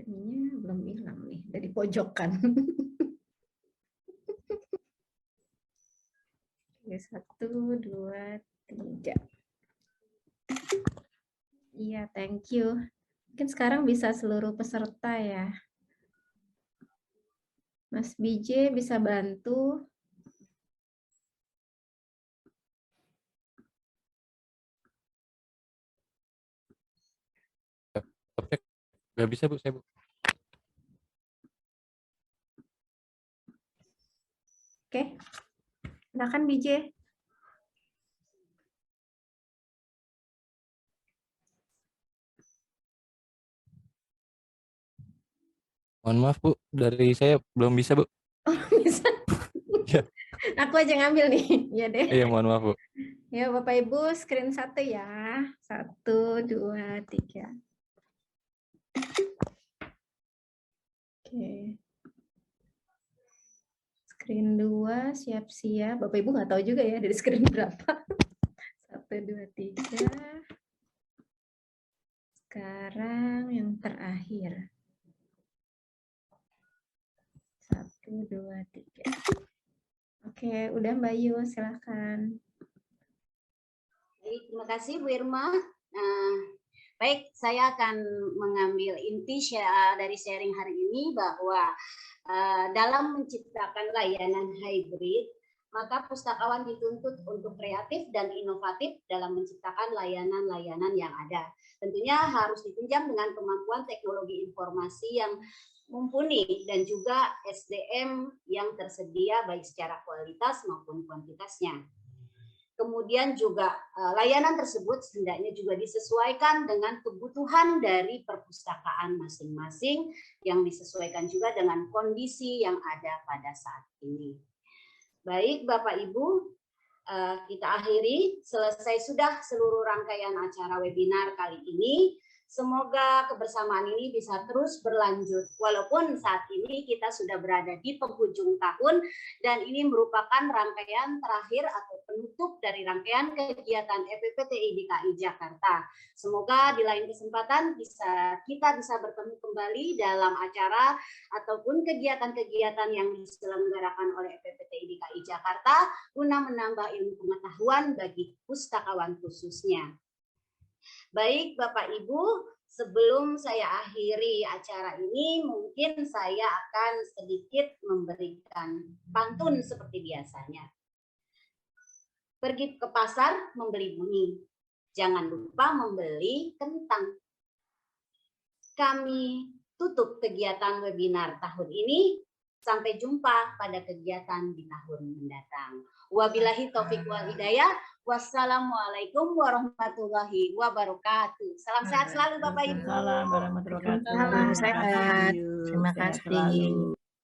Ininya belum hilang nih, dari pojokan. Oke, 1, 2, 3. Iya, thank you. Mungkin sekarang bisa seluruh peserta ya. Mas BJ bisa bantu. Nggak bisa, Bu, saya, Bu. Oke, silakan BJ. Mohon maaf, Bu, dari saya belum bisa, Bu. Oh, bisa. Ya. Aku aja ngambil nih. Ya deh. Iya, mohon maaf, Bu. Ya, Bapak Ibu, screen 1 ya. 1, 2, 3. Oke. Screen 2, siap-siap. Bapak Ibu nggak tahu juga ya dari screen berapa. 1, 2, 3. Sekarang yang terakhir. 1, 2, 3. Oke, udah Mbak Yu, silakan. Baik, terima kasih Bu Irma. Baik, saya akan mengambil inti dari sharing hari ini bahwa dalam menciptakan layanan hybrid, maka pustakawan dituntut untuk kreatif dan inovatif dalam menciptakan layanan-layanan yang ada. Tentunya harus ditunjang dengan kemampuan teknologi informasi yang mumpuni dan juga SDM yang tersedia baik secara kualitas maupun kuantitasnya. Kemudian juga layanan tersebut hendaknya juga disesuaikan dengan kebutuhan dari perpustakaan masing-masing yang disesuaikan juga dengan kondisi yang ada pada saat ini. Baik Bapak Ibu, kita akhiri, selesai sudah seluruh rangkaian acara webinar kali ini. Semoga kebersamaan ini bisa terus berlanjut walaupun saat ini kita sudah berada di penghujung tahun dan ini merupakan rangkaian terakhir atau penutup dari rangkaian kegiatan EPPTI DKI Jakarta. Semoga di lain kesempatan kita bisa bertemu kembali dalam acara ataupun kegiatan-kegiatan yang diselenggarakan oleh EPPTI DKI Jakarta guna menambah ilmu pengetahuan bagi pustakawan khususnya. Baik Bapak Ibu, sebelum saya akhiri acara ini, mungkin saya akan sedikit memberikan pantun seperti biasanya. Pergi ke pasar membeli benih, jangan lupa membeli kentang. Kami tutup kegiatan webinar tahun ini, sampai jumpa pada kegiatan di tahun mendatang. Wabillahi taufik wal hidayah. Wassalamualaikum warahmatullahi wabarakatuh. Salam sehat selalu Bapak Ibu. Salam warahmatullahi wabarakatuh. Salam sehat. Terima kasih.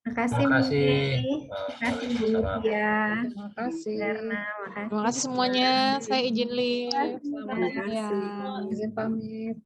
Terima kasih. Terima kasih Bu Mutia. Terima kasih. Makasih. Terima kasih semuanya. Saya izin live. Selamat Terima kasih. siang. Izin pamit.